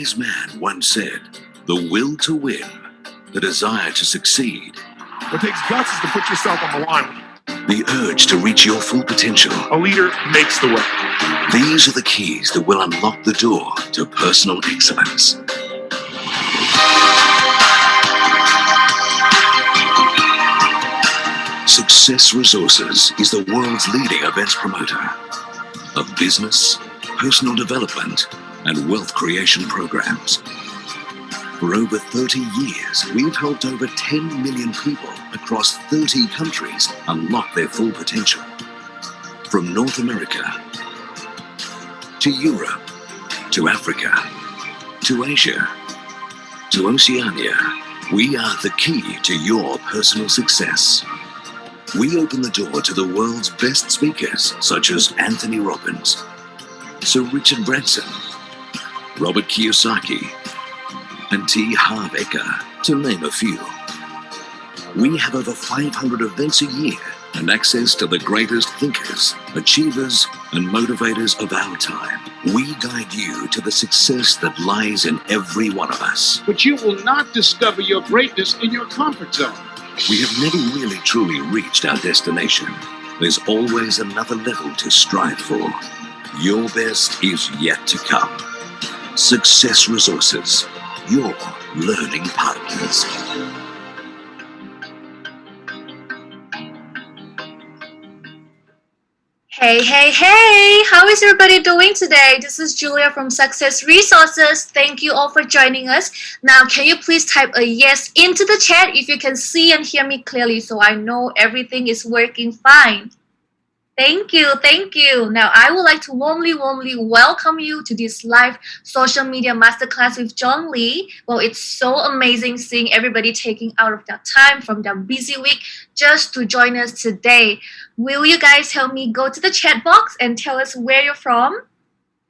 wise man once said, "The will to win, the desire to succeed, What takes guts is to put yourself on the line. the urge to reach your full potential. A leader makes the way. These are the keys that will unlock the door to personal excellence." Success Resources is the world's leading events promoter of business, personal development, and wealth creation programs. For over 30 years, we've helped over 10 million people across 30 countries unlock their full potential. From North America to Europe to Africa to Asia to Oceania, we are the key to your personal success. We open the door to the world's best speakers such as Anthony Robbins, Sir Richard Branson, Robert Kiyosaki, and T. Harv Eker, to name a few. We have over 500 events a year and access to the greatest thinkers, achievers, and motivators of our time. We guide you to the success that lies in every one of us. But you will not discover your greatness in your comfort zone. We have never really truly reached our destination. There's always another level to strive for. Your best is yet to come. Success Resources, your learning partners. Hey, how is everybody doing today? This is Julia from Success Resources. Thank you all for joining us. Now, can you please type a yes into the chat if you can see and hear me clearly so I know everything is working fine. Thank you. Now, I would like to warmly welcome you to this live social media masterclass with John Lee. Well, it's so amazing seeing everybody taking out of their time from their busy week just to join us today. Will you guys help me go to the chat box and tell us where you're from?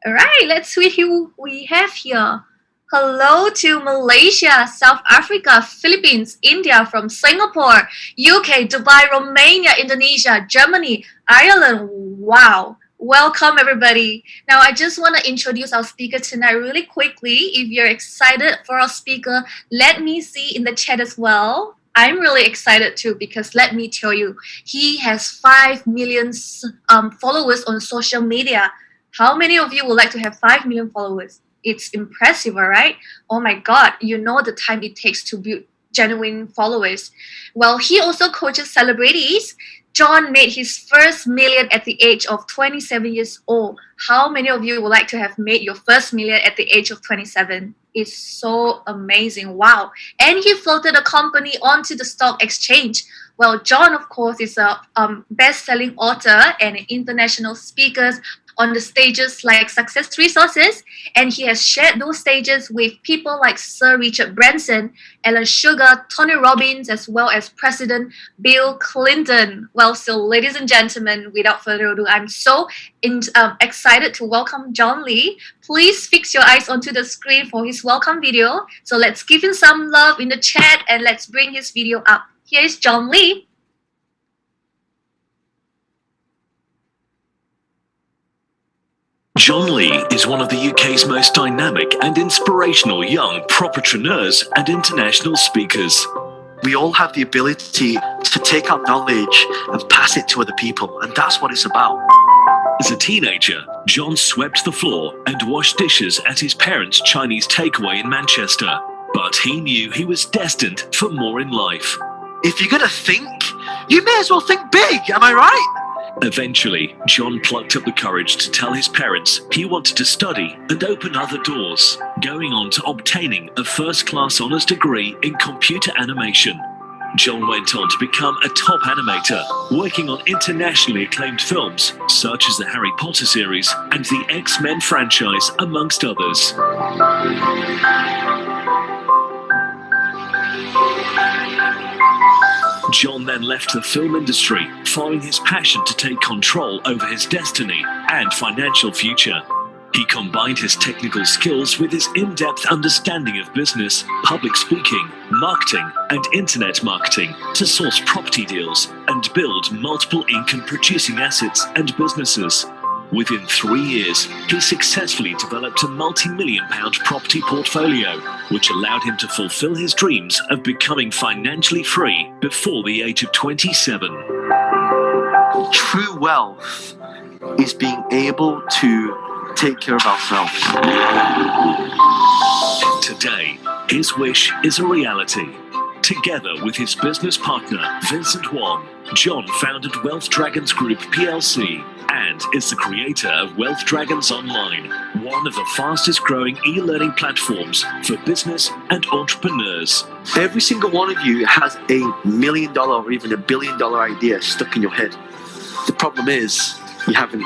All right, let's see who we have here. Hello to Malaysia, South Africa, Philippines, India, from Singapore, UK, Dubai, Romania, Indonesia, Germany, Ireland. Wow. Welcome, everybody. Now, I just want to introduce our speaker tonight really quickly. If you're excited for our speaker, let me see in the chat as well. I'm really excited too because let me tell you, he has 5 million followers on social media. How many of you would like to have 5 million followers? It's impressive, all right? Oh my God, you know the time it takes to build genuine followers. Well, he also coaches celebrities. John made his first million at the age of 27 years old. How many of you would like to have made your first million at the age of 27? It's so amazing. Wow. And he floated a company onto the stock exchange. Well, John, of course, is a best-selling author and an international speaker on the stages like Success Resources, and he has shared those stages with people like Sir Richard Branson, Alan Sugar, Tony Robbins, as well as President Bill Clinton. Well, so ladies and gentlemen, without further ado, I'm so excited to welcome John Lee. Please fix your eyes onto the screen for his welcome video. So let's give him some love in the chat and let's bring his video up. Here is John Lee. John Lee is one of the UK's most dynamic and inspirational young propreneurs and international speakers. We all have the ability to take our knowledge and pass it to other people, and that's what it's about. As a teenager, John swept the floor and washed dishes at his parents' Chinese takeaway in Manchester. But he knew he was destined for more in life. If you're going to think, you may as well think big, am I right? Eventually, John plucked up the courage to tell his parents he wanted to study and open other doors, going on to obtaining a first-class honours degree in computer animation. John went on to become a top animator, working on internationally acclaimed films such as the Harry Potter series and the X-Men franchise, amongst others. John then left the film industry, following his passion to take control over his destiny and financial future. He combined his technical skills with his in-depth understanding of business, public speaking, marketing, and internet marketing to source property deals and build multiple income-producing assets and businesses. Within 3 years, he successfully developed a multi-million-pound property portfolio, which allowed him to fulfill his dreams of becoming financially free before the age of 27. True wealth is being able to take care of ourselves. Today, his wish is a reality. Together with his business partner, Vincent Wong, John founded Wealth Dragons Group PLC and is the creator of Wealth Dragons Online, one of the fastest growing e-learning platforms for business and entrepreneurs. Every single one of you has $1 million or even $1 billion idea stuck in your head. The problem is you haven't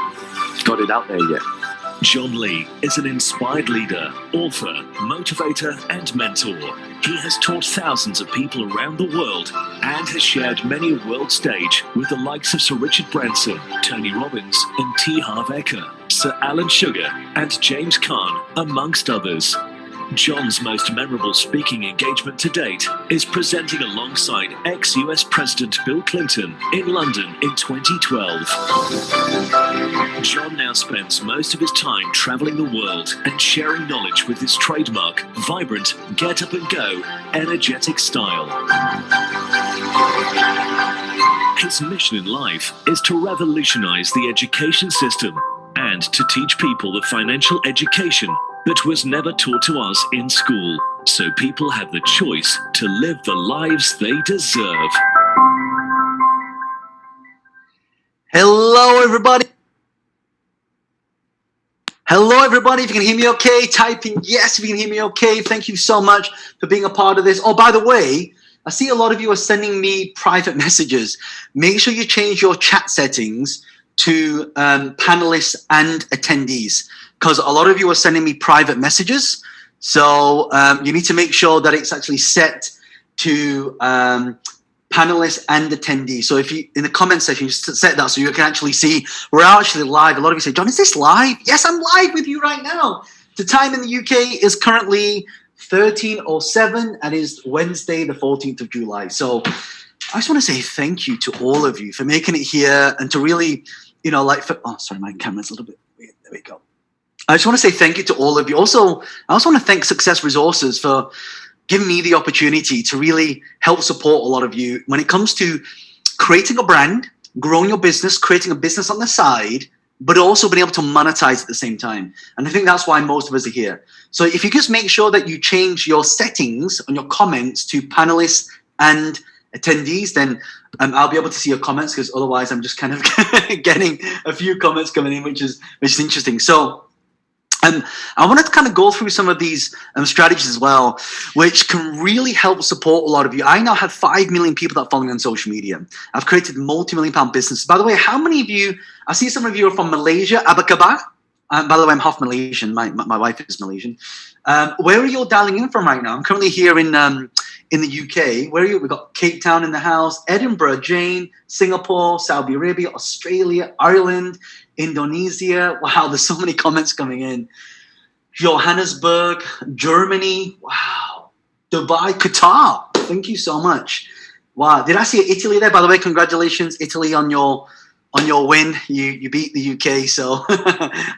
got it out there yet. John Lee is an inspired leader, author, motivator, and mentor. He has taught thousands of people around the world and has shared many a world stage with the likes of Sir Richard Branson, Tony Robbins, and T. Harv Eker, Sir Alan Sugar, and James Caan, amongst others. John's most memorable speaking engagement to date is presenting alongside ex-US President Bill Clinton in London in 2012. John now spends most of his time traveling the world and sharing knowledge with his trademark, vibrant, get-up-and-go, energetic style. His mission in life is to revolutionize the education system and to teach people the financial education that was never taught to us in school, so people have the choice to live the lives they deserve. Hello, everybody. Hello, everybody. If you can hear me okay, type in yes if you can hear me okay. Thank you so much for being a part of this. Oh, by the way, I see a lot of you are sending me private messages. Make sure you change your chat settings to panelists and attendees, because a lot of you are sending me private messages. So you need to make sure that it's actually set to panelists and attendees. So if you, in the comment section, just set that so you can actually see we're actually live. A lot of you say, John, is this live? Yes, I'm live with you right now. The time in the UK is currently 13:07 and is Wednesday, the 14th of July. So I just want to say thank you to all of you for making it here and to really, you know, like, oh, sorry, my camera's a little bit weird. There we go. I just want to say thank you to all of you. Also, I also want to thank Success Resources for giving me the opportunity to really help support a lot of you when it comes to creating a brand, growing your business, creating a business on the side, but also being able to monetize at the same time. And I think that's why most of us are here. So if you just make sure that you change your settings on your comments to panelists and attendees, then I'll be able to see your comments, because otherwise I'm just kind of getting a few comments coming in, which is interesting. So I wanted to kind of go through some of these strategies as well, which can really help support a lot of you. I now have 5 million people that follow me on social media. I've created multi-million-pound businesses. By the way, how many of you, I see some of you are from Malaysia, Abakaba. By the way, I'm half Malaysian. My wife is Malaysian. Where are you all dialing in from right now? I'm currently here in the UK. Where are you? We've got Cape Town in the house, Edinburgh, Jane, Singapore, Saudi Arabia, Australia, Ireland, Indonesia. Wow, there's so many comments coming in. Johannesburg, Germany. Wow. Dubai, Qatar. Thank you so much. Wow. Did I see Italy there? By the way, congratulations, Italy, on your win. You beat the UK, so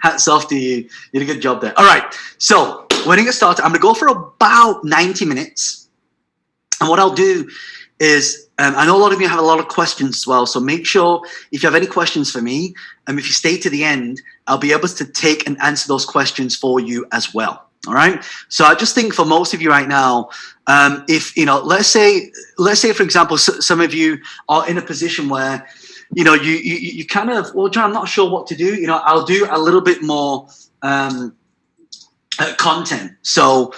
hats off to you. You did a good job there. All right. So when I get started, I'm going to go for about 90 minutes. And what I'll do is, I know a lot of you have a lot of questions as well, so make sure if you have any questions for me, if you stay to the end, I'll be able to take and answer those questions for you as well. All right. So I just think for most of you right now, if, you know, let's say, for example, some of you are in a position where, you know, you kind of, well, John, I'm not sure what to do. You know, I'll do a little bit more content. So,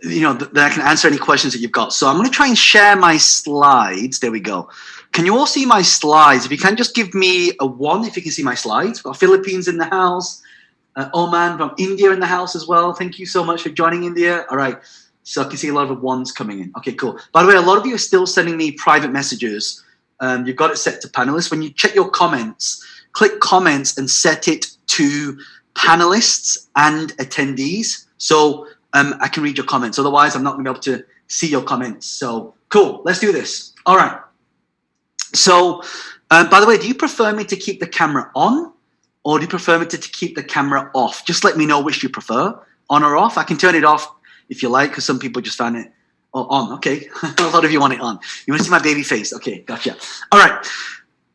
you know, that I can answer any questions that you've got. So I'm going to try and share my slides. There we go. Can you all see my slides? If you can just give me a 1 if you can see my slides. We've got Philippines in the house. Oman from India in the house as well. Thank you so much for joining, India. All right. So I can see a lot of 1s coming in. Okay, cool. By the way, a lot of you are still sending me private messages. You've got it set to panelists. When you check your comments, click comments and set it to panelists and attendees. So I can read your comments. Otherwise, I'm not going to be able to see your comments. So cool. Let's do this. All right. So by the way, do you prefer me to keep the camera on or do you prefer me to keep the camera off? Just let me know which you prefer, on or off. I can turn it off if you like, because some people just find it on. Okay, a lot of you want it on. You want to see my baby face? Okay, gotcha. All right.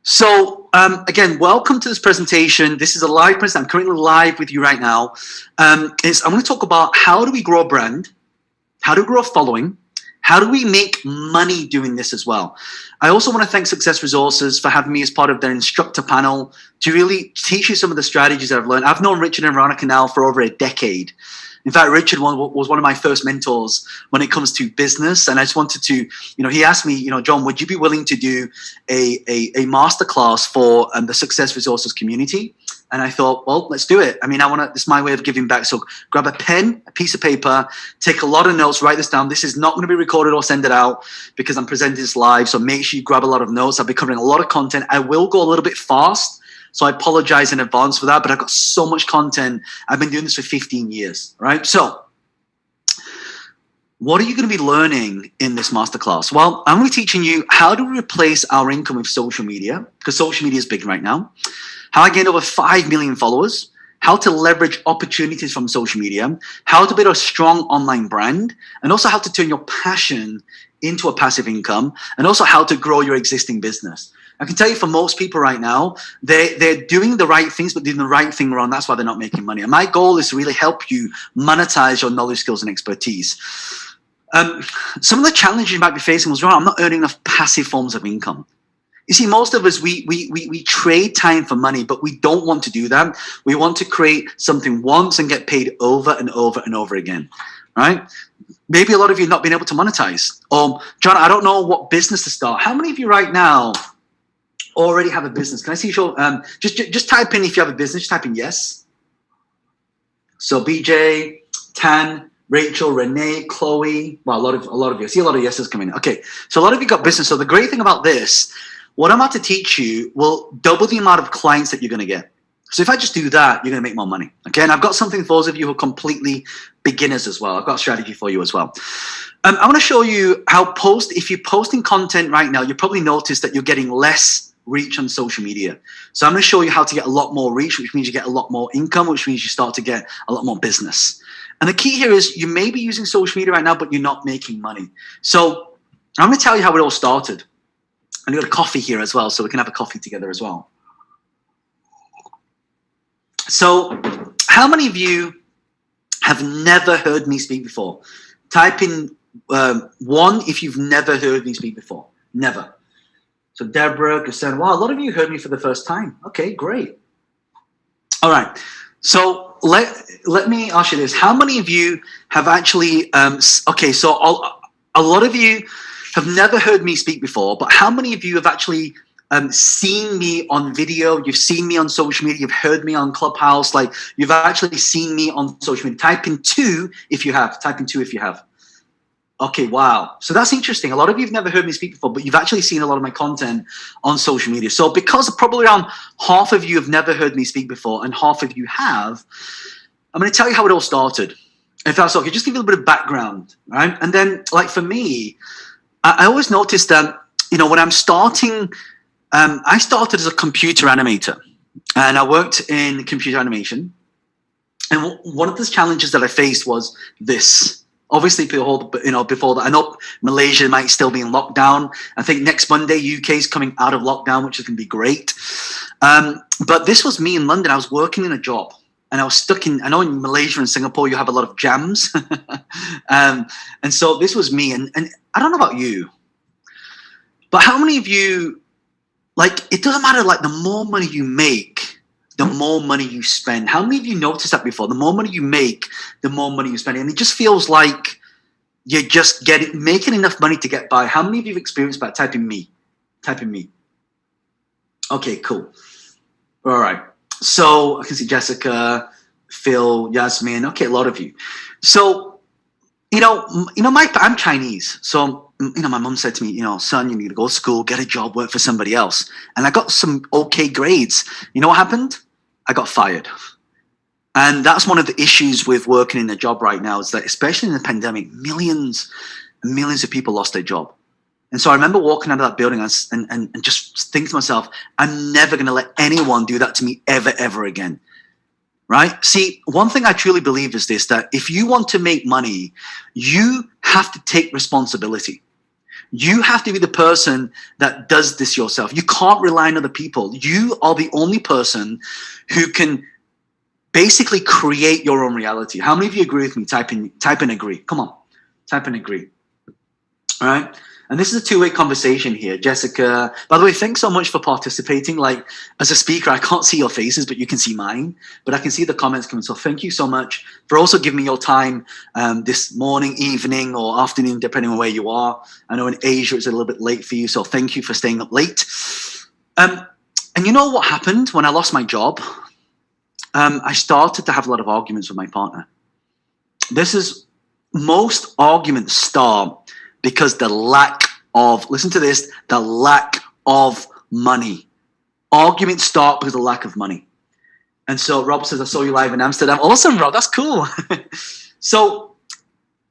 So again, welcome to this presentation. This is a live presentation. I'm currently live with you right now. I'm going to talk about how do we grow a brand, how do we grow a following, how do we make money doing this as well. I also want to thank Success Resources for having me as part of their instructor panel to really teach you some of the strategies that I've learned. I've known Richard and Veronica now for over a decade. In fact, Richard was one of my first mentors when it comes to business. And I just wanted to, he asked me, John, would you be willing to do a masterclass for the Success Resources community? And I thought, well, let's do it. I mean, this is my way of giving back. So grab a pen, a piece of paper, take a lot of notes, write this down. This is not going to be recorded or send it out because I'm presenting this live. So make sure you grab a lot of notes. I'll be covering a lot of content. I will go a little bit fast. So I apologize in advance for that, but I've got so much content. I've been doing this for 15 years, right? So what are you going to be learning in this masterclass? Well, I'm going to be teaching you how to replace our income with social media, because social media is big right now. How I gained over 5 million followers, how to leverage opportunities from social media, how to build a strong online brand, and also how to turn your passion into a passive income, and also how to grow your existing business. I can tell you for most people right now, they're doing the right things, but doing the right thing wrong. That's why they're not making money. And my goal is to really help you monetize your knowledge, skills, and expertise. Some of the challenges you might be facing was, I'm not earning enough passive forms of income. You see, most of us, we trade time for money, but we don't want to do that. We want to create something once and get paid over and over and over again, right? Maybe a lot of you have not been able to monetize. John, I don't know what business to start. How many of you right now already have a business? Can I see your just type in if you have a business, just type in yes. So BJ, Tan, Rachel, Renee, Chloe, well, a lot of you. I see a lot of yeses coming in. Okay, so a lot of you got business. So the great thing about this, what I'm about to teach you will double the amount of clients that you're going to get. So if I just do that, you're going to make more money. Okay, and I've got something for those of you who are completely beginners as well. I've got a strategy for you as well. I want to show you how if you're posting content right now, you probably noticed that you're getting less reach on social media. So I'm going to show you how to get a lot more reach, which means you get a lot more income, which means you start to get a lot more business. And the key here is you may be using social media right now, but you're not making money. So I'm going to tell you how it all started. And we've got a coffee here as well, so we can have a coffee together as well. So how many of you have never heard me speak before? Type in 1 if you've never heard me speak before. Never. So Deborah, Gassan, wow, a lot of you heard me for the first time. Okay, great. All right. So let me ask you this. How many of you have actually, okay, so a lot of you have never heard me speak before, but how many of you have actually seen me on video? You've seen me on social media. You've heard me on Clubhouse. Like, you've actually seen me on social media. Type in 2 if you have. Type in 2 if you have. Okay, wow. So that's interesting. A lot of you have never heard me speak before, but you've actually seen a lot of my content on social media. So because probably around half of you have never heard me speak before and half of you have, I'm going to tell you how it all started. If that's okay, just give you a little bit of background, right? And then, like, for me, I always noticed that, when I'm starting, I started as a computer animator, and I worked in computer animation. And one of the challenges that I faced was this. Obviously, before that, I know Malaysia might still be in lockdown. I think next Monday, UK is coming out of lockdown, which is going to be great. But this was me in London. I was working in a job, and I was stuck in, I know in Malaysia and Singapore, you have a lot of jams. And so this was me. And I don't know about you, but how many of you, like, it doesn't matter, like, the more money you make, the more money you spend. How many of you noticed that before? The more money you make, the more money you spend. And it just feels like you're just making enough money to get by. How many of you have experienced that? Type in me. Type in me. Okay, cool. All right. So I can see Jessica, Phil, Yasmin. Okay, a lot of you. So, I'm Chinese. So, my mom said to me, son, you need to go to school, get a job, work for somebody else. And I got some okay grades. You know what happened? I got fired. And that's one of the issues with working in a job right now, is that especially in the pandemic, millions and millions of people lost their job. And so I remember walking out of that building and just thinking to myself, I'm never going to let anyone do that to me ever again. Right? See, one thing I truly believe is this, that if you want to make money, you have to take responsibility. You have to be the person that does this yourself. You can't rely on other people. You are the only person who can basically create your own reality. How many of you agree with me? Type in agree. Come on, type in agree. All right? And this is a two-way conversation here. Jessica, by the way, thanks so much for participating. Like, as a speaker, I can't see your faces, but you can see mine. But I can see the comments coming. So thank you so much for also giving me your time this morning, evening, or afternoon, depending on where you are. I know in Asia it's a little bit late for you, so thank you for staying up late. And you know what happened when I lost my job? I started to have a lot of arguments with my partner. Most arguments start because the lack of, listen to this, the lack of money. Arguments start because of the lack of money. And so Rob says, I saw you live in Amsterdam. Awesome, Rob, that's cool. So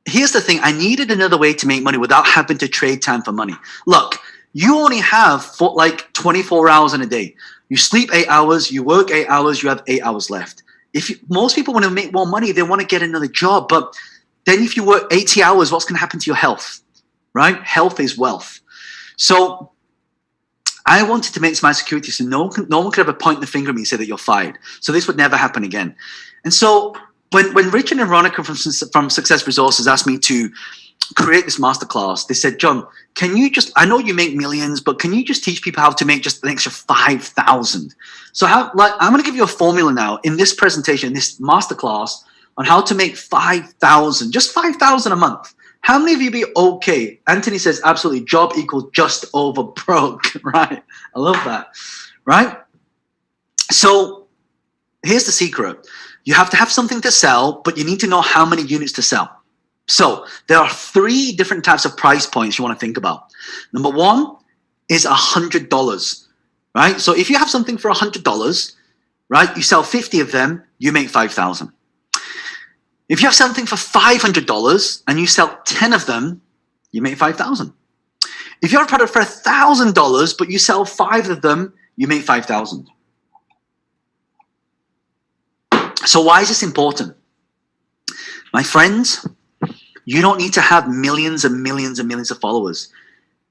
here's the thing. I needed another way to make money without having to trade time for money. Look, you only have like 24 hours in a day. You sleep 8 hours, you work 8 hours, you have 8 hours left. Most people want to make more money, they want to get another job. But then if you work 80 hours, what's going to happen to your health? Right? Health is wealth. So I wanted to make my security so no one could ever point the finger at me and say that you're fired. So this would never happen again. And so when Richard and Veronica from Success Resources asked me to create this masterclass, they said, John, can you just, I know you make millions, but can you just teach people how to make just an extra 5,000? So I'm going to give you a formula now in this presentation, this masterclass on how to make 5,000, just 5,000 a month. How many of you be okay? Anthony says, absolutely, job equals just over broke, right? I love that, right? So here's the secret. You have to have something to sell, but you need to know how many units to sell. So there are 3 different types of price points you want to think about. Number 1 is $100, right? So if you have something for $100, right, you sell 50 of them, you make 5,000. If you have something for $500 and you sell 10 of them, you make 5,000. If you have a product for $1,000 but you sell 5 of them, you make 5,000. So why is this important? My friends, you don't need to have millions and millions and millions of followers.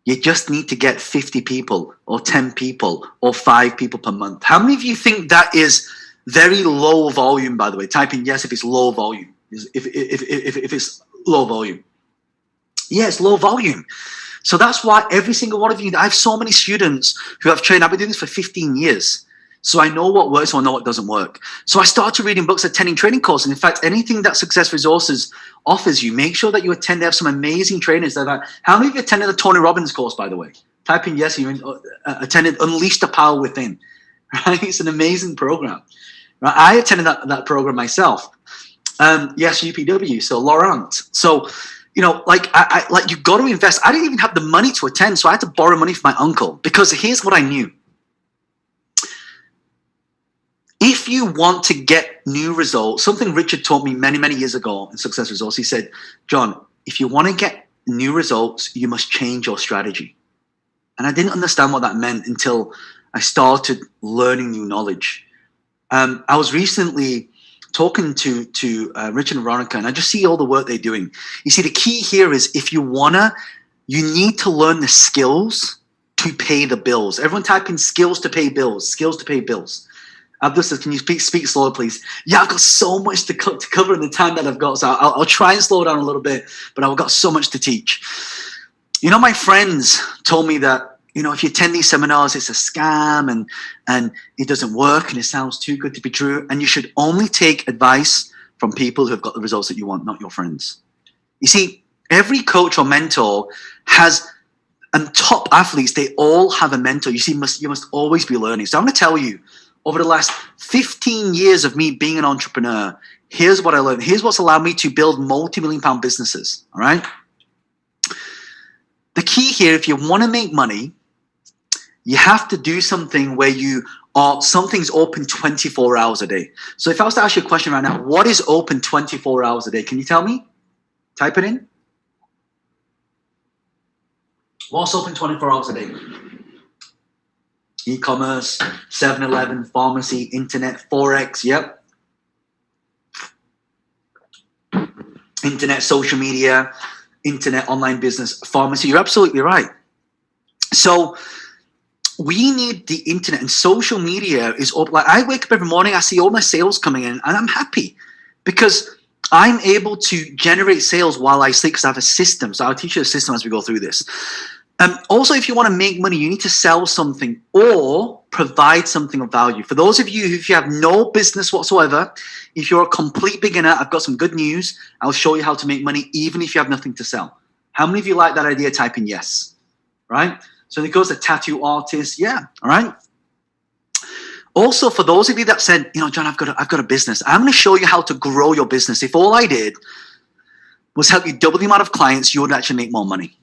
You just need to get 50 people or 10 people or 5 people per month. How many of you think that is very low volume, by the way? Type in yes if it's low volume. If it's low volume. Yeah, it's low volume. So that's why every single one of you, I have so many students who have trained. I've been doing this for 15 years. So I know what works, so I know what doesn't work. So I started reading books, attending training courses. And in fact, anything that Success Resources offers you, make sure that you attend. They have some amazing trainers. How many of you attended the Tony Robbins course, by the way? Type in yes, you attended Unleash the Power Within. Right? It's an amazing program. Right? I attended that program myself. Yes, UPW, so Laurent. So, you know, like you've got to invest. I didn't even have the money to attend, so I had to borrow money from my uncle because here's what I knew. If you want to get new results, something Richard taught me many, many years ago in Success Results, he said, John, if you want to get new results, you must change your strategy. And I didn't understand what that meant until I started learning new knowledge. I was recently talking to Richard and Veronica, and I just see all the work they're doing. You see, the key here is if you you need to learn the skills to pay the bills. Everyone type in skills to pay bills, skills to pay bills. Abdul says, can you speak slower, please? Yeah, I've got so much to cover in the time that I've got, so I'll try and slow down a little bit, but I've got so much to teach. You know, my friends told me that, you know, if you attend these seminars, it's a scam and it doesn't work and it sounds too good to be true. And you should only take advice from people who have got the results that you want, not your friends. You see, every coach or mentor has, and top athletes, they all have a mentor. You see, you must always be learning. So I'm going to tell you, over the last 15 years of me being an entrepreneur, here's what I learned. Here's what's allowed me to build multi-million-pound businesses, all right? The key here, if you want to make money, you have to do something where something's open 24 hours a day. So if I was to ask you a question right now, what is open 24 hours a day? Can you tell me? Type it in. What's open 24 hours a day? E-commerce, 7-Eleven, pharmacy, internet, Forex, yep. Internet, social media, internet, online business, pharmacy. You're absolutely right. So we need the internet, and social media is up. Like, I wake up every morning, I see all my sales coming in, and I'm happy because I'm able to generate sales while I sleep because I have a system. So I'll teach you a system as we go through this. Also, if you want to make money, you need to sell something or provide something of value. For those of you if you have no business whatsoever, if you're a complete beginner, I've got some good news. I'll show you how to make money even if you have nothing to sell. How many of you like that idea? Type in yes, right? So it goes to tattoo artists. Yeah, all right. Also, for those of you that said, you know, John, I've got a business. I'm going to show you how to grow your business. If all I did was help you double the amount of clients, you would actually make more money.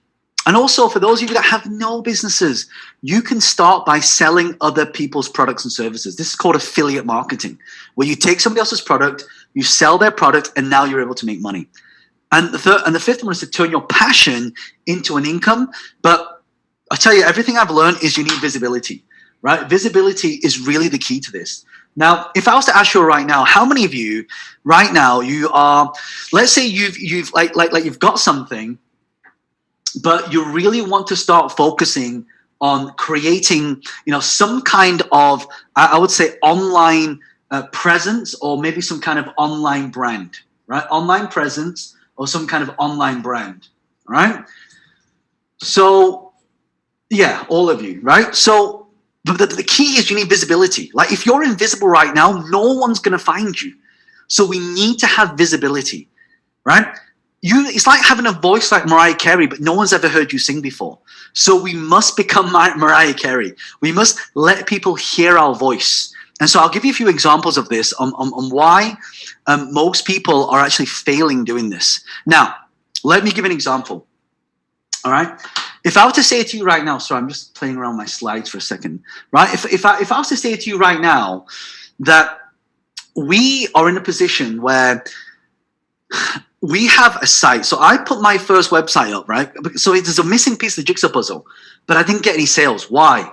And also, for those of you that have no businesses, you can start by selling other people's products and services. This is called affiliate marketing, where you take somebody else's product, you sell their product, and now you're able to make money. And the fifth one is to turn your passion into an income. But I tell you, everything I've learned is you need visibility, right? Visibility is really the key to this. Now, if I was to ask you right now, how many of you right now you are, let's say you've got something, but you really want to start focusing on creating, you know, some kind of, I would say, online presence, or maybe some kind of online brand, right? Online presence or some kind of online brand, right? So, yeah, all of you, right? So the key is you need visibility. Like, if you're invisible right now, no one's going to find you. So we need to have visibility, right? It's like having a voice like Mariah Carey, but no one's ever heard you sing before. So we must become Mariah Carey. We must let people hear our voice. And so I'll give you a few examples of this on why most people are actually failing doing this. Now, let me give an example. All right. If I were to say to you right now, sorry, I'm just playing around my slides for a second, right? If I was to say to you right now that we are in a position where we have a site. So I put my first website up, right? So there's a missing piece of the jigsaw puzzle, but I didn't get any sales. Why?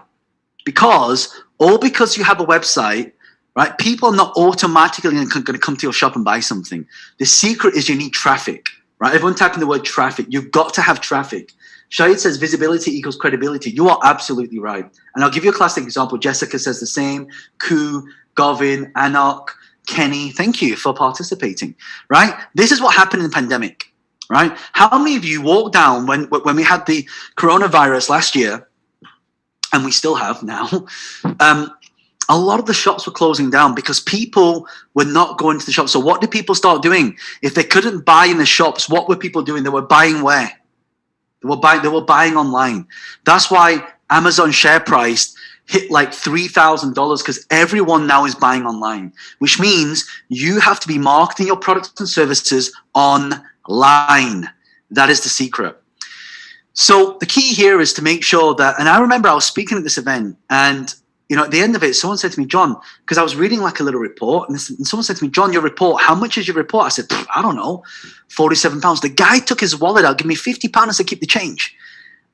Because you have a website, right? People are not automatically going to come to your shop and buy something. The secret is you need traffic, right? Everyone type in the word traffic. You've got to have traffic. Shahid says visibility equals credibility. You are absolutely right. And I'll give you a classic example. Jessica says the same. Ku, Govin, Anak, Kenny, thank you for participating, right? This is what happened in the pandemic, right? How many of you walked down when we had the coronavirus last year, and we still have now, a lot of the shops were closing down because people were not going to the shops. So what did people start doing? If they couldn't buy in the shops, what were people doing? They were buying where? They were buying online. That's why Amazon share price hit like $3,000 because everyone now is buying online, which means you have to be marketing your products and services online. That is the secret. So the key here is to make sure that, and I remember I was speaking at this event, and you know, at the end of it, someone said to me, John, because I was reading like a little report, and someone said to me, John, your report, how much is your report? I said, I don't know, £47. The guy took his wallet out, give me £50 and said, keep the change.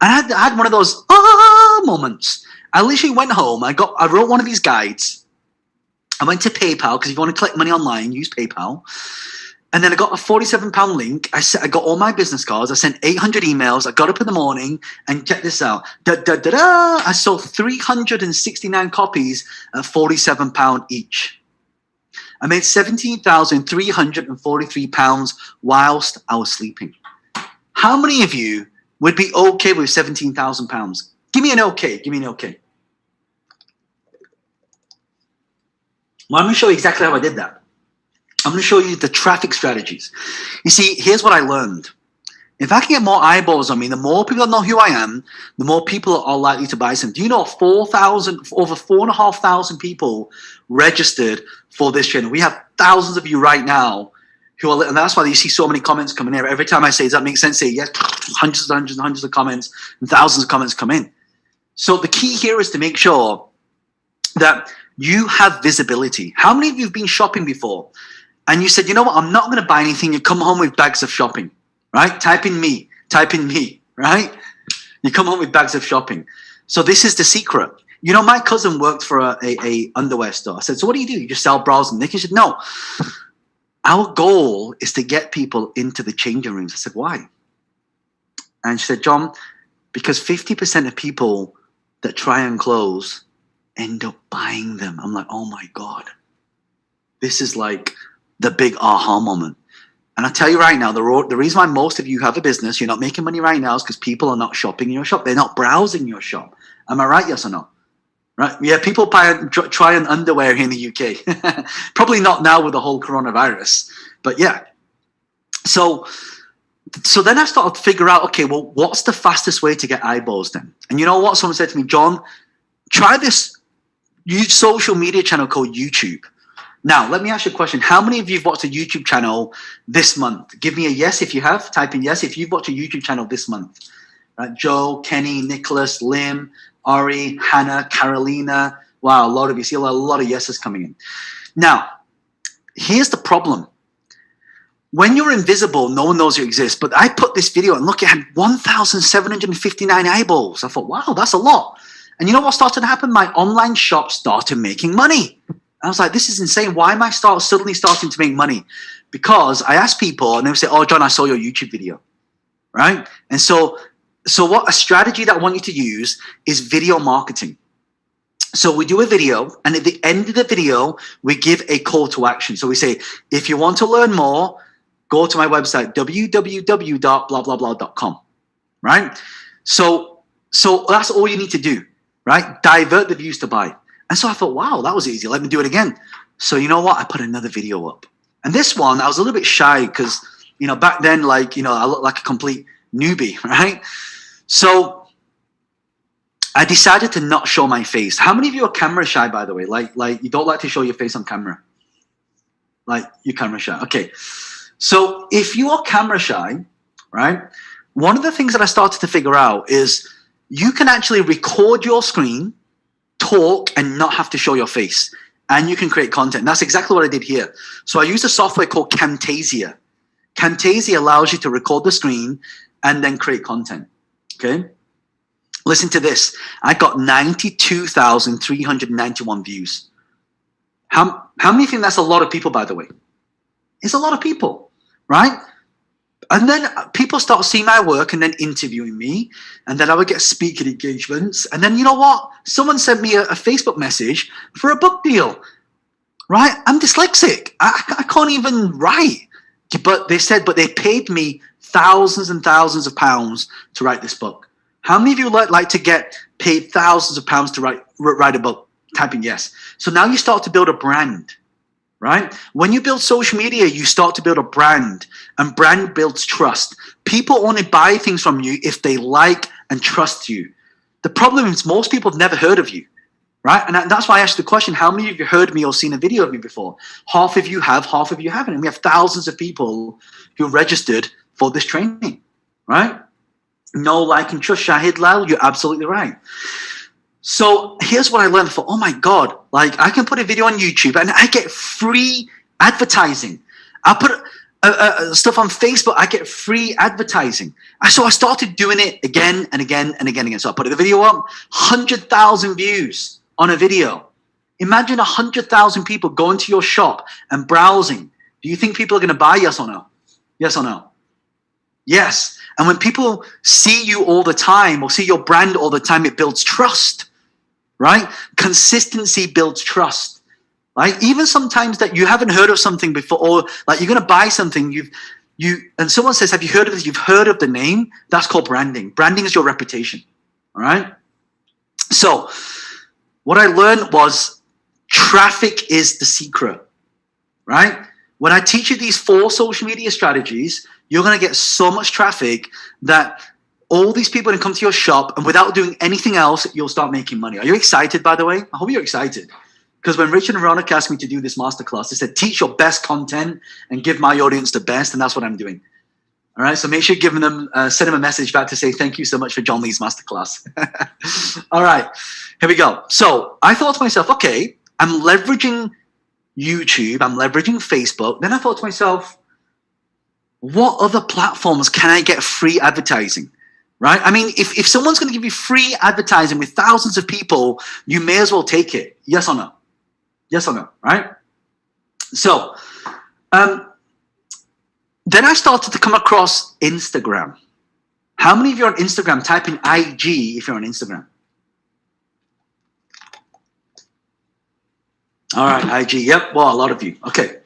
And I had one of those moments. I literally went home. I wrote one of these guides. I went to PayPal because if you want to collect money online, use PayPal. And then I got a £47 link. I got all my business cards. I sent 800 emails. I got up in the morning and check this out. I sold 369 copies at £47 each. I made £17,343 whilst I was sleeping. How many of you would be okay with £17,000? Give me an okay. Give me an okay. Well, I'm going to show you exactly how I did that. I'm going to show you the traffic strategies. You see, here's what I learned. If I can get more eyeballs on me, the more people know who I am, the more people are likely to buy something. Do you know over 4,500 people registered for this channel? We have thousands of you right now who are, and that's why you see so many comments coming in. Every time I say, does that make sense? Say yes, hundreds of comments and thousands of comments come in. So the key here is to make sure that you have visibility. How many of you have been shopping before? And you said, you know what, I'm not going to buy anything. You come home with bags of shopping, right? Type in me, right? You come home with bags of shopping. So this is the secret. You know, my cousin worked for a underwear store. I said, so what do? You just sell bras and knickers? She said, no. Our goal is to get people into the changing rooms. I said, why? And she said, John, because 50% of people that try on clothes end up buying them. I'm like, oh my God. This is like the big aha moment. And I tell you right now, the reason why most of you have a business, you're not making money right now, is because people are not shopping in your shop. They're not browsing your shop. Am I right? Yes or no? Right? Yeah, people try on underwear here in the UK. Probably not now with the whole coronavirus. But yeah. So then I started to figure out, okay, well, what's the fastest way to get eyeballs then? And you know what? Someone said to me, John, try this huge social media channel called YouTube. Now, let me ask you a question. How many of you have watched a YouTube channel this month? Give me a yes if you have. Type in yes if you've watched a YouTube channel this month. Right? Joe, Kenny, Nicholas, Lim, Ari, Hannah, Carolina. Wow, a lot of you. See a lot of yeses coming in. Now, here's the problem. When you're invisible, no one knows you exist. But I put this video and look, it had 1,759 eyeballs. I thought, wow, that's a lot. And you know what started to happen? My online shop started making money. I was like, this is insane. Why am I suddenly starting to make money? Because I asked people and they would say, oh, John, I saw your YouTube video, right? And so what a strategy that I want you to use is video marketing. So we do a video, and at the end of the video, we give a call to action. So we say, if you want to learn more, go to my website, www.blablabla.com, right? So that's all you need to do, right? Divert the views to buy. And so I thought, wow, that was easy. Let me do it again. So you know what? I put another video up. And this one, I was a little bit shy because, you know, back then, like, you know, I looked like a complete newbie, right? So I decided to not show my face. How many of you are camera shy, by the way? Like you don't like to show your face on camera? Like, you're camera shy. Okay. So if you are camera shy, right, one of the things that I started to figure out is you can actually record your screen, talk, and not have to show your face. And you can create content. And that's exactly what I did here. So I used a software called Camtasia. Camtasia allows you to record the screen and then create content. Okay? Listen to this. I got 92,391 views. How many think that's a lot of people, by the way? It's a lot of people, right? And then people start seeing my work and then interviewing me. And then I would get speaking engagements. And then you know what? Someone sent me a Facebook message for a book deal, right? I'm dyslexic. I can't even write. But they paid me thousands and thousands of pounds to write this book. How many of you like to get paid thousands of pounds to write a book? Type in yes. So now you start to build a brand. Right? When you build social media, you start to build a brand, and brand builds trust. People only buy things from you if they like and trust you. The problem is most people have never heard of you, right? And that's why I asked the question, how many of you heard me or seen a video of me before? Half of you have, half of you haven't. And we have thousands of people who registered for this training, right? No, like, and trust. Shahid Lal, you're absolutely right. So here's what I learned. Oh my God, like I can put a video on YouTube and I get free advertising. I put stuff on Facebook, I get free advertising. So I started doing it again and again and again and again. So I put the video up, 100,000 views on a video. Imagine 100,000 people going to your shop and browsing. Do you think people are going to buy? Yes or no? Yes or no? Yes. And when people see you all the time or see your brand all the time, it builds trust. Right? Consistency builds trust. Right? Even sometimes that you haven't heard of something before, or like you're going to buy something, and someone says, have you heard of this? You've heard of the name. That's called branding. Branding is your reputation. All right? So what I learned was traffic is the secret. Right? When I teach you these 4 social media strategies, you're going to get so much traffic that all these people are going to come to your shop, and without doing anything else, you'll start making money. Are you excited, by the way? I hope you're excited. Because when Richard and Veronica asked me to do this masterclass, they said, teach your best content and give my audience the best, and that's what I'm doing. All right, so make sure you give them, send them a message back to say, thank you so much for John Lee's masterclass. All right, here we go. So I thought to myself, okay, I'm leveraging YouTube, I'm leveraging Facebook. Then I thought to myself, what other platforms can I get free advertising? right? I mean, if someone's going to give you free advertising with thousands of people, you may as well take it. Yes or no? Yes or no, right? So then I started to come across Instagram. How many of you are on Instagram? Type in IG if you're on Instagram. All right, IG. Yep, well, a lot of you. Okay,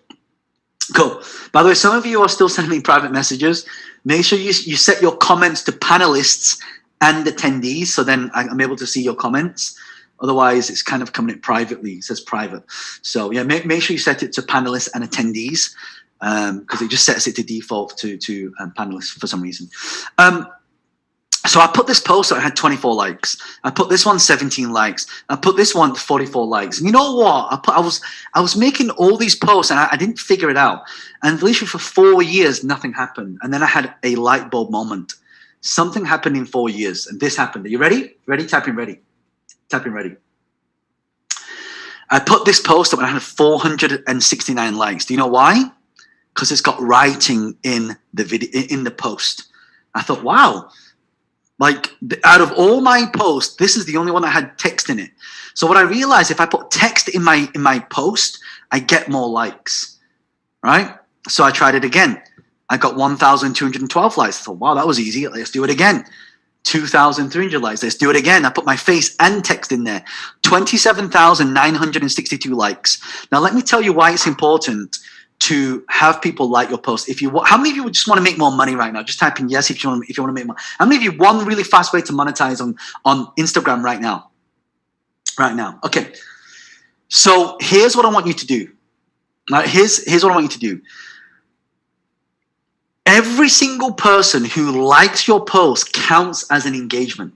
cool. By the way, some of you are still sending me private messages. Make sure you set your comments to panelists and attendees, so then I'm able to see your comments. Otherwise, it's kind of coming in privately. It says private. So yeah, make sure you set it to panelists and attendees, because it just sets it to default to panelists for some reason. So I put this post that had 24 likes. I put this one 17 likes. I put this one 44 likes. And you know what? I was making all these posts and I didn't figure it out. And literally for 4 years, nothing happened. And then I had a light bulb moment. Something happened in 4 years, and this happened. Are you ready? Ready? Type in ready. Type in ready. I put this post up and I had 469 likes. Do you know why? Because it's got writing in the video, in the post. I thought, wow. Like, out of all my posts, this is the only one that had text in it. So what I realized, if I put text in my post, I get more likes, right? So I tried it again. I got 1,212 likes. I thought, wow, that was easy. Let's do it again. 2,300 likes. Let's do it again. I put my face and text in there. 27,962 likes. Now, let me tell you why it's important to have people like your post. How many of you just want to make more money right now? Just type in yes if you want to make more. How many of you one really fast way to monetize on Instagram right now? Right now. Okay. So here's what I want you to do. Right, here's what I want you to do. Every single person who likes your post counts as an engagement.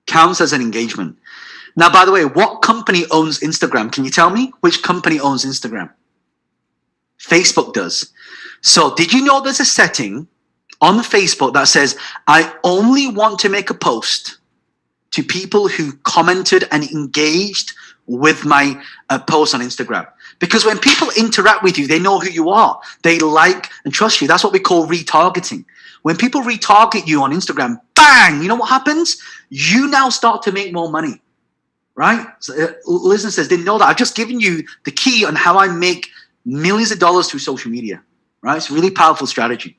Counts as an engagement. Now, by the way, what company owns Instagram? Can you tell me which company owns Instagram? Facebook does. So did you know there's a setting on Facebook that says, I only want to make a post to people who commented and engaged with my post on Instagram? Because when people interact with you, they know who you are. They like and trust you. That's what we call retargeting. When people retarget you on Instagram, bang, you know what happens? You now start to make more money, right? So, Liz says, didn't know that. I've just given you the key on how I make millions of dollars through social media, right? It's a really powerful strategy.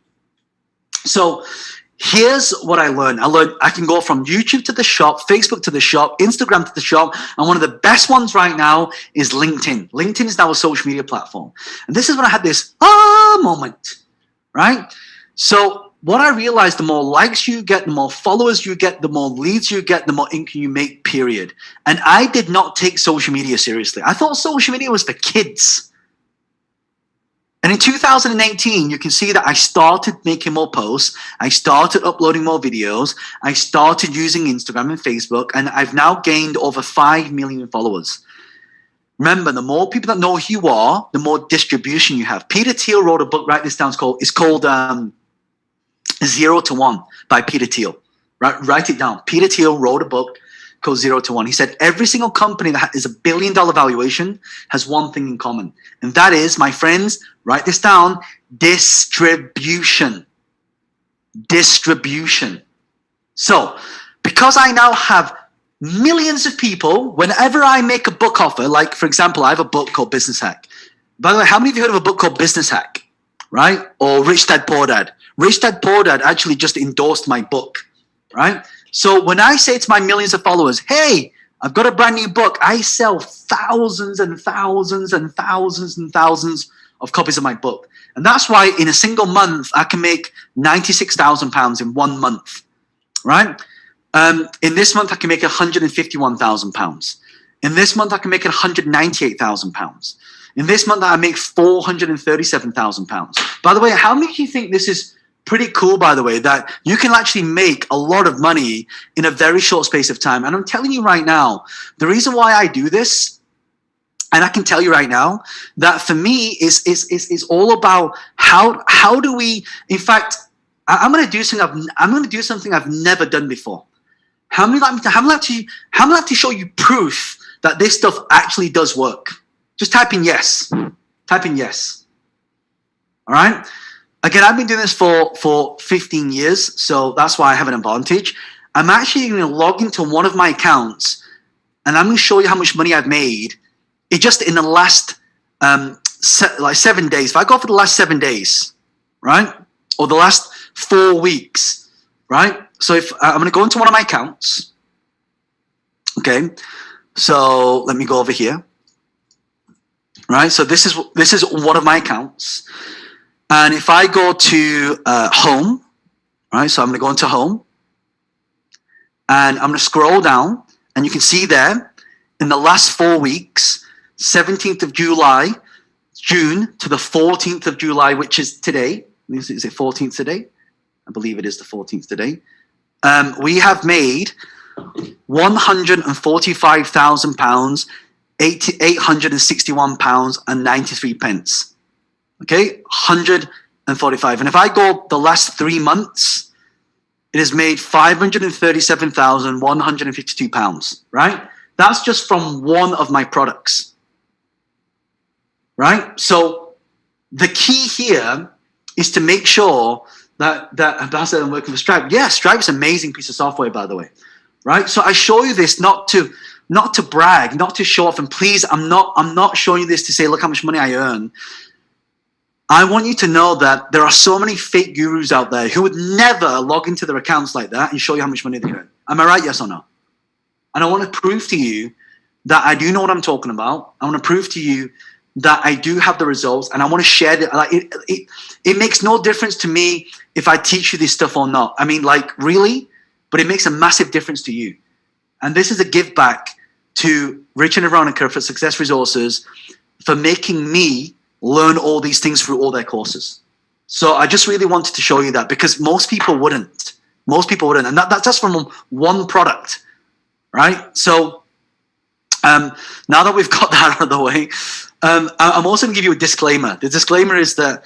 So here's what I learned. I can go from YouTube to the shop, Facebook to the shop, Instagram to the shop, and one of the best ones right now is LinkedIn. LinkedIn is now a social media platform. And this is when I had this moment, right? So what I realized, the more likes you get, the more followers you get, the more leads you get, the more income you make, period. And I did not take social media seriously. I thought social media was for kids. And in 2018, you can see that I started making more posts. I started uploading more videos. I started using Instagram and Facebook, and I've now gained over 5 million followers. Remember, the more people that know who you are, the more distribution you have. Peter Thiel wrote a book, write this down, it's called 0 to 1 by Peter Thiel. Write it down. Peter Thiel wrote a book called 0 to 1. He said every single company that is $1 billion valuation has one thing in common. And that is, my friends, write this down, distribution. Distribution. So, because I now have millions of people, whenever I make a book offer, like for example, I have a book called Business Hack. By the way, how many of you heard of a book called Business Hack? Right? Or Rich Dad Poor Dad? Rich Dad Poor Dad actually just endorsed my book. Right? So when I say to my millions of followers, hey, I've got a brand new book, I sell thousands and thousands and thousands and thousands of copies of my book. And that's why in a single month, I can make £96,000 in 1 month, right? In this month, I can make £151,000. In this month, I can make £198,000. In this month, I make £437,000. By the way, how many of you think this is pretty cool, by the way, that you can actually make a lot of money in a very short space of time? And I'm telling you right now, the reason why I do this, and I can tell you right now, that for me is all about how do we, in fact, I'm going to do something I've never done before. How many like to show you proof that this stuff actually does work? Just type in yes. Type in yes. All right. Again, I've been doing this for 15 years, so that's why I have an advantage. I'm actually going to log into one of my accounts, and I'm going to show you how much money I've made. It just in the last like 7 days. If I go for the last 7 days, right, or the last 4 weeks, right. So if I'm going to go into one of my accounts, okay. So let me go over here, right. So this is one of my accounts. And if I go to home, right, so I'm going to go into home, and I'm going to scroll down, and you can see there, in the last 4 weeks, 17th of June to the 14th of July, which is today. Is it 14th today? I believe it is the 14th today. We have made £145,000, £861.93. Okay, 145. And if I go the last 3 months, it has made £537,152, right? That's just from one of my products, right? So the key here is to make sure that Ambassador, I'm working with Stripe. Yeah, Stripe is an amazing piece of software, by the way, right? So I show you this not to brag, not to show off. And please, I'm not showing you this to say, look how much money I earn. I want you to know that there are so many fake gurus out there who would never log into their accounts like that and show you how much money they earn. Am I right? Yes or no? And I want to prove to you that I do know what I'm talking about. I want to prove to you that I do have the results, and I want to share it. Like it makes no difference to me if I teach you this stuff or not. I mean, like, really? But it makes a massive difference to you. And this is a give back to Rich and Veronica for Success Resources for making me learn all these things through all their courses. So I just really wanted to show you that, because most people wouldn't. Most people wouldn't. And that's just from one product, right? So now that we've got that out of the way, I'm also going to give you a disclaimer. The disclaimer is that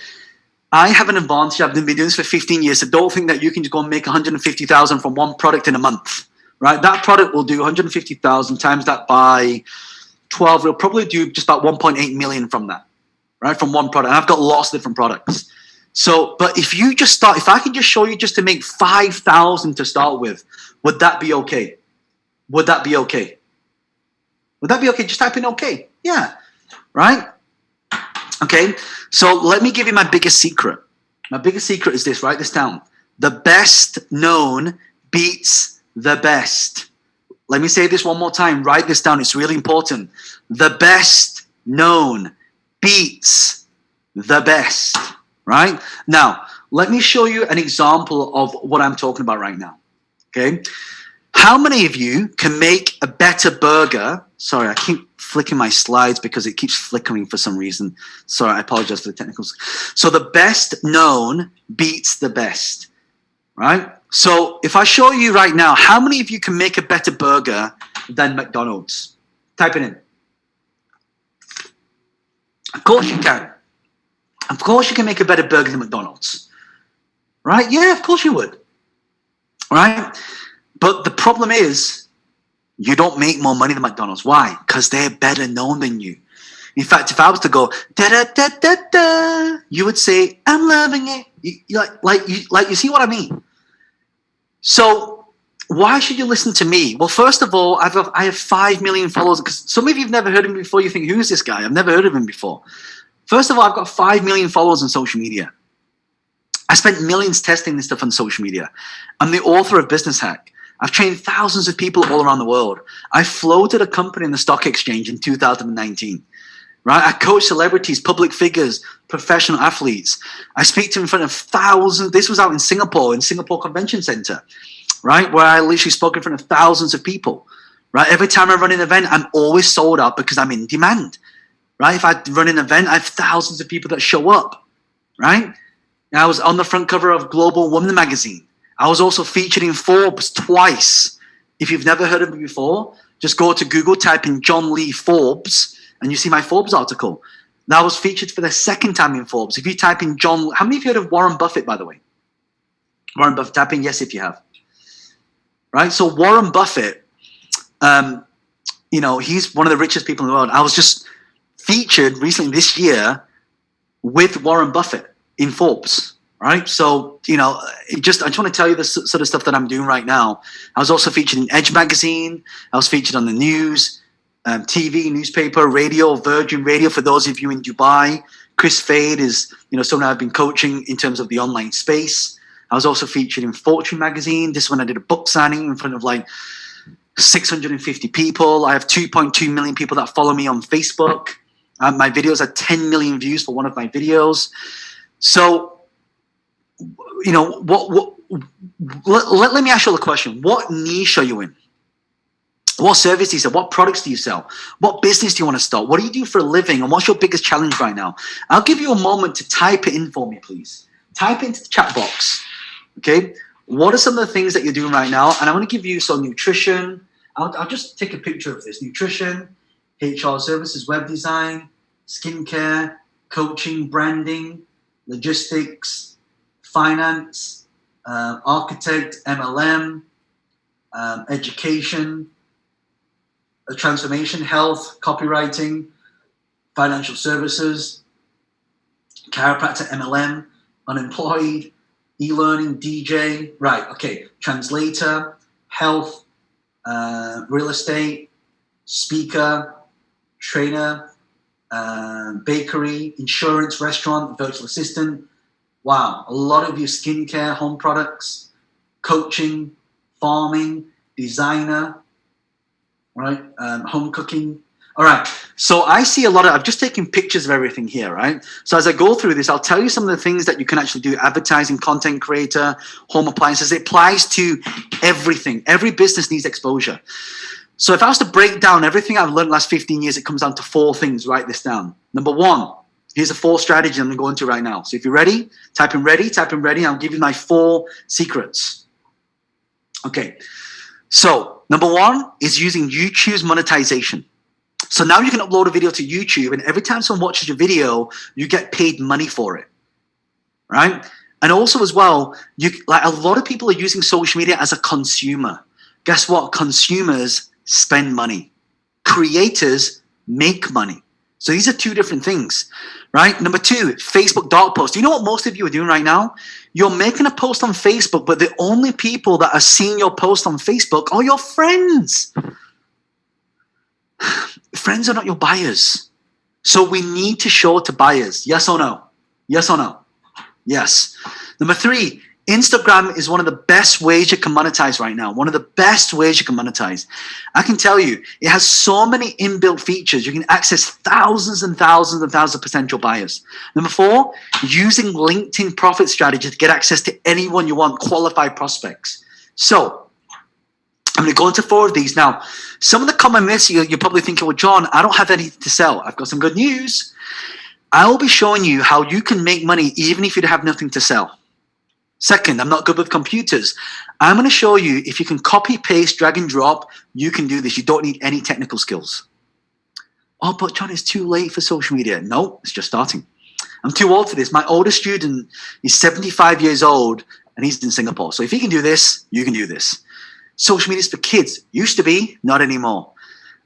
I have an advantage. I've been doing this for 15 years. So don't think that you can just go and make 150,000 from one product in a month, right? That product will do 150,000 times that by 12. It'll probably do just about 1.8 million from that. Right, from one product. And I've got lots of different products. So, but if you just start, if I can just show you just to make 5,000 to start with, would that be okay? Would that be okay? Would that be okay? Just type in okay. Yeah. Right? Okay. So let me give you my biggest secret. My biggest secret is this. Write this down. The best known beats the best. Let me say this one more time. Write this down. It's really important. The best known beats the best, right? Now, let me show you an example of what I'm talking about right now, okay? How many of you can make a better burger? Sorry, I keep flicking my slides because it keeps flickering for some reason. Sorry, I apologize for the technicals. So the best known beats the best, right? So if I show you right now, how many of you can make a better burger than McDonald's? Type it in. Of course you can. Of course you can make a better burger than McDonald's. Right? Yeah, of course you would. Right? But the problem is, you don't make more money than McDonald's. Why? Because they're better known than you. In fact, if I was to go, da-da-da-da-da, you would say, I'm loving it. You see what I mean? So why should you listen to me? Well, first of all, I have 5 million followers. Because some of you have never heard of him before. You think, who's this guy? I've never heard of him before. First of all, I've got 5 million followers on social media. I spent millions testing this stuff on social media. I'm the author of Business Hack. I've trained thousands of people all around the world. I floated a company in the stock exchange in 2019. Right? I coach celebrities, public figures, professional athletes. I speak to them in front of thousands. This was out in Singapore Convention Center. Right, where I literally spoke in front of thousands of people. Right, every time I run an event, I'm always sold out because I'm in demand. Right, if I run an event, I have thousands of people that show up. Right, and I was on the front cover of Global Woman magazine. I was also featured in Forbes twice. If you've never heard of me before, just go to Google, type in John Lee Forbes, and you see my Forbes article. Now I was featured for the second time in Forbes. If you type in John, how many of you heard of Warren Buffett, by the way? Warren Buffett, type in yes if you have. Right, so Warren Buffett, he's one of the richest people in the world. I was just featured recently this year with Warren Buffett in Forbes. right? So, you know, I just want to tell you the sort of stuff that I'm doing right now. I was also featured in Edge magazine. I was featured on the news, TV, newspaper, radio, Virgin Radio. For those of you in Dubai, Chris Fade is, you know, someone I've been coaching in terms of the online space. I was also featured in Fortune magazine. This one I did a book signing in front of like 650 people. I have 2.2 million people that follow me on Facebook. My videos are 10 million views for one of my videos. So, you know, let me ask you a question. What niche are you in? What service do you sell? What products do you sell? What business do you want to start? What do you do for a living? And what's your biggest challenge right now? I'll give you a moment to type it in for me, please. Type into the chat box. Okay. What are some of the things that you're doing right now? And I'm going to give you some nutrition. I'll just take a picture of this. Nutrition, HR services, web design, skincare, coaching, branding, logistics, finance, architect, MLM, education, transformation, health, copywriting, financial services, chiropractor, MLM, unemployed, e-learning, DJ, right, okay, translator, health, real estate, speaker, trainer, bakery, insurance, restaurant, virtual assistant. Wow, a lot of you skincare, home products, coaching, farming, designer, right? Home cooking. All right. So I see a lot of, I've just taken pictures of everything here, right? So as I go through this, I'll tell you some of the things that you can actually do. Advertising, content creator, home appliances. It applies to everything. Every business needs exposure. So if I was to break down everything I've learned the last 15 years, it comes down to 4 things. Write this down. Number 1, here's a 4 strategy I'm going to go into right now. So if you're ready, type in ready, I'll give you my 4 secrets. Okay. So number 1 is using YouTube's monetization. So now you can upload a video to YouTube, and every time someone watches your video, you get paid money for it, right? And also as well, like a lot of people are using social media as a consumer. Guess what? Consumers spend money. Creators make money. So these are 2 different things, right? Number 2, Facebook dark posts. You know what most of you are doing right now? You're making a post on Facebook, but the only people that are seeing your post on Facebook are your friends. Friends are not your buyers. So we need to show it to buyers. Yes or no? Yes or no? Yes. Number 3, Instagram is one of the best ways you can monetize right now. One of the best ways you can monetize. I can tell you, it has so many inbuilt features. You can access thousands and thousands and thousands of potential buyers. Number 4, using LinkedIn profit strategy to get access to anyone you want, qualified prospects. So I'm going to go into 4 of these. Now, some of the common myths, you're probably thinking, well, John, I don't have anything to sell. I've got some good news. I will be showing you how you can make money even if you have nothing to sell. Second, I'm not good with computers. I'm going to show you if you can copy, paste, drag and drop, you can do this. You don't need any technical skills. Oh, but John, it's too late for social media. No, it's just starting. I'm too old for this. My oldest student is 75 years old and he's in Singapore. So if he can do this, you can do this. Social media is for kids. Used to be, not anymore.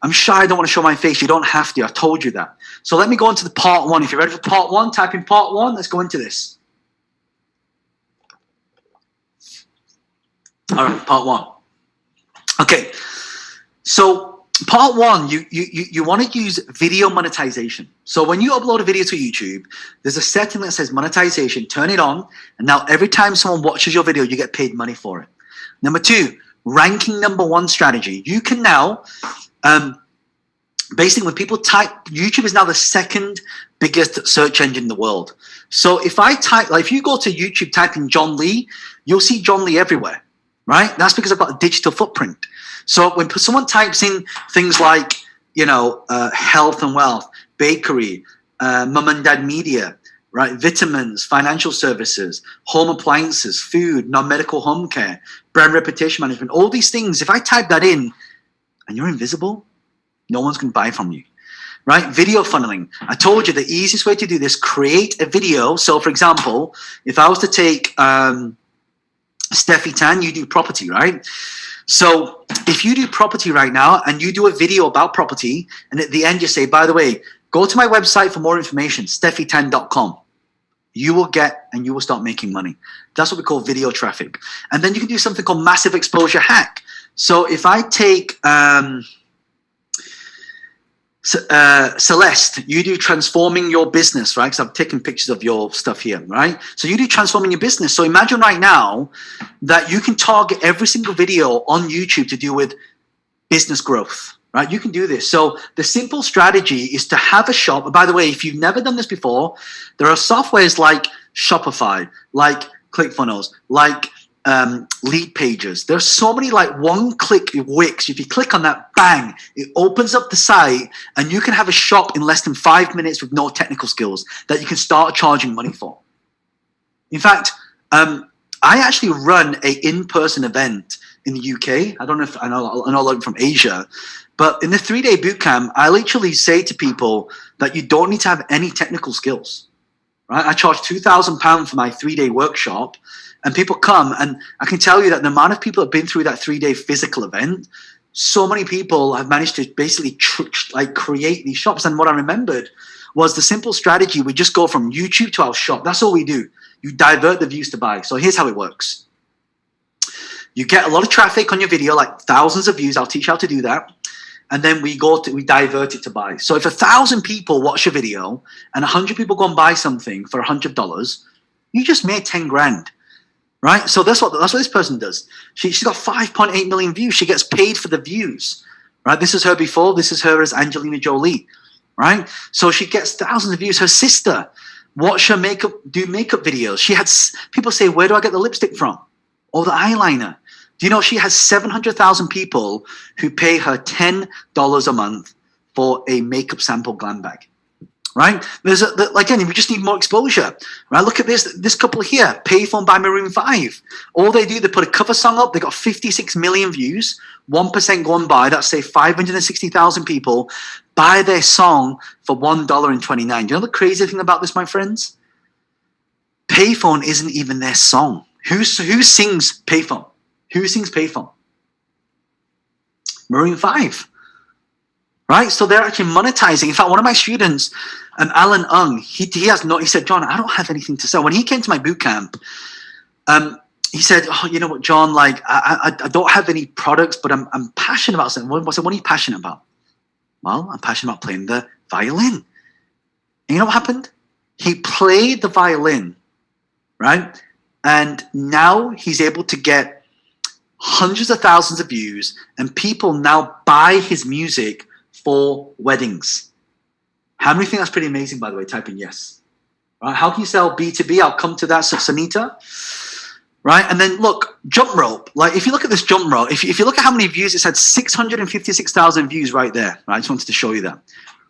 I'm shy, I don't want to show my face. You don't have to. I told you that. So let me go into the part 1. If you're ready for part 1, type in part 1. Let's go into this. All right, part 1. Okay. So part 1, you want to use video monetization. So when you upload a video to YouTube, there's a setting that says monetization. Turn it on. And now every time someone watches your video, you get paid money for it. Number 2, ranking number 1 strategy. You can now, basically when people type, YouTube is now the 2nd biggest search engine in the world. So if I type, like if you go to YouTube, type in John Lee, you'll see John Lee everywhere, right? That's because I've got a digital footprint. So when someone types in things like, you know, health and wealth, bakery, mum and dad media, right? Vitamins, financial services, home appliances, food, non-medical home care, brand reputation management, all these things. If I type that in and you're invisible, no one's going to buy from you, right? Video funneling. I told you the easiest way to do this, create a video. So for example, if I was to take Steffi Tan, you do property, right? So if you do property right now and you do a video about property and at the end you say, by the way, go to my website for more information, steffitan.com. you will get and you will start making money. That's what we call video traffic. And then you can do something called massive exposure hack. So if I take Celeste, you do transforming your business, right? Because I've taken pictures of your stuff here, right? So you do transforming your business. So imagine right now that you can target every single video on YouTube to do with business growth, right? You can do this. So the simple strategy is to have a shop. And by the way, if you've never done this before, there are softwares like Shopify, like ClickFunnels, like lead pages. There's so many like one-click Wix. If you click on that, bang, it opens up the site and you can have a shop in less than 5 minutes with no technical skills that you can start charging money for. In fact, I actually run a in-person event in the UK. I don't know if I know a lot from Asia, but in the 3-day bootcamp, I literally say to people that you don't need to have any technical skills, right? I charge £2,000 for my 3-day workshop. And people come, and I can tell you that the amount of people that have been through that 3-day physical event, so many people have managed to basically create these shops. And what I remembered was the simple strategy. We just go from YouTube to our shop. That's all we do. You divert the views to buy. So here's how it works. You get a lot of traffic on your video, like thousands of views. I'll teach you how to do that. And then we divert it to buy. So if 1,000 people watch a video and 100 people go and buy something for $100, you just made 10 grand. Right, so that's what this person does. She's got 5.8 million views. She gets paid for the views. Right, this is her before. This is her as Angelina Jolie. Right, so she gets thousands of views. Her sister, watch her do makeup videos. She had people say, "Where do I get the lipstick from?" Or the eyeliner. Do you know she has 700,000 people who pay her $10 a month for a makeup sample glam bag? Right? Again, we just need more exposure. Right? Look at this couple here, Payphone by Maroon 5. All they do, they put a cover song up. They got 56 million views. 1% going by. That's say 560,000 people buy their song for $1.29. Do you know the crazy thing about this, my friends? Payphone isn't even their song. Who sings Payphone? Who sings Payphone? Maroon 5. Right, so they're actually monetizing. In fact, one of my students, Alan Ung, he said, John, I don't have anything to sell. When he came to my boot camp, he said, oh, you know what, John, like I don't have any products, but I'm passionate about something. I said, what are you passionate about? Well, I'm passionate about playing the violin. And you know what happened? He played the violin, right? And now he's able to get hundreds of thousands of views, and people now buy his music for weddings. How many think that's pretty amazing, by the way? Type in yes. Right? How can you sell B2B? I'll come to that, Sanita. Right? And then look, jump rope. Like if you look at this jump rope, if you look at how many views, it's had 656,000 views right there. Right? I just wanted to show you that.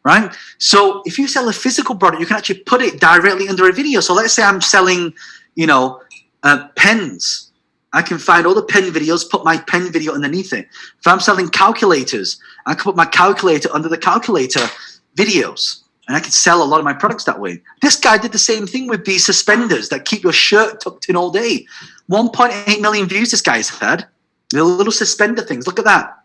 Right? So if you sell a physical product, you can actually put it directly under a video. So let's say I'm selling, pens. I can find all the pen videos, put my pen video underneath it. If I'm selling calculators, I can put my calculator under the calculator videos. And I can sell a lot of my products that way. This guy did the same thing with these suspenders that keep your shirt tucked in all day. 1.8 million views this guy's had. The little suspender things. Look at that.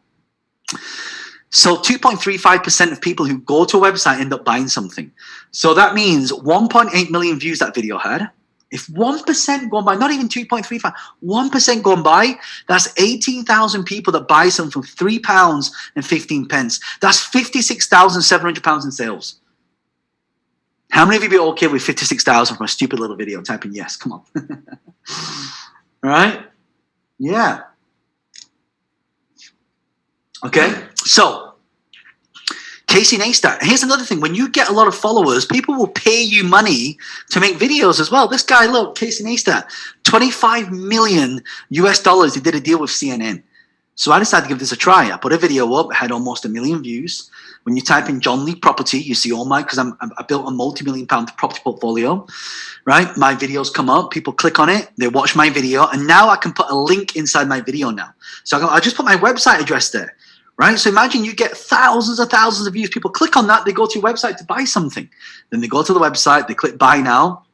So 2.35% of people who go to a website end up buying something. So that means 1.8 million views that video had. If 1% gone by, not even 2.35, 1% gone by, that's 18,000 people that buy something for £3.15. That's £56,700 in sales. How many of you are okay with 56,000 from a stupid little video? Type in yes. Come on. All right? Yeah. Okay. So, Casey Neistat. Here's another thing. When you get a lot of followers, people will pay you money to make videos as well. This guy, look, Casey Neistat, $25 million US. He did a deal with CNN. So I decided to give this a try. I put a video up. It had almost 1 million views. When you type in John Lee Property, you see all my, because I built a multi-million-pound property portfolio, right? My videos come up. People click on it. They watch my video. And now I can put a link inside my video now. So I just put my website address there. Right? So imagine you get thousands and thousands of views. People click on that. They go to your website to buy something. Then they go to the website. They click buy now.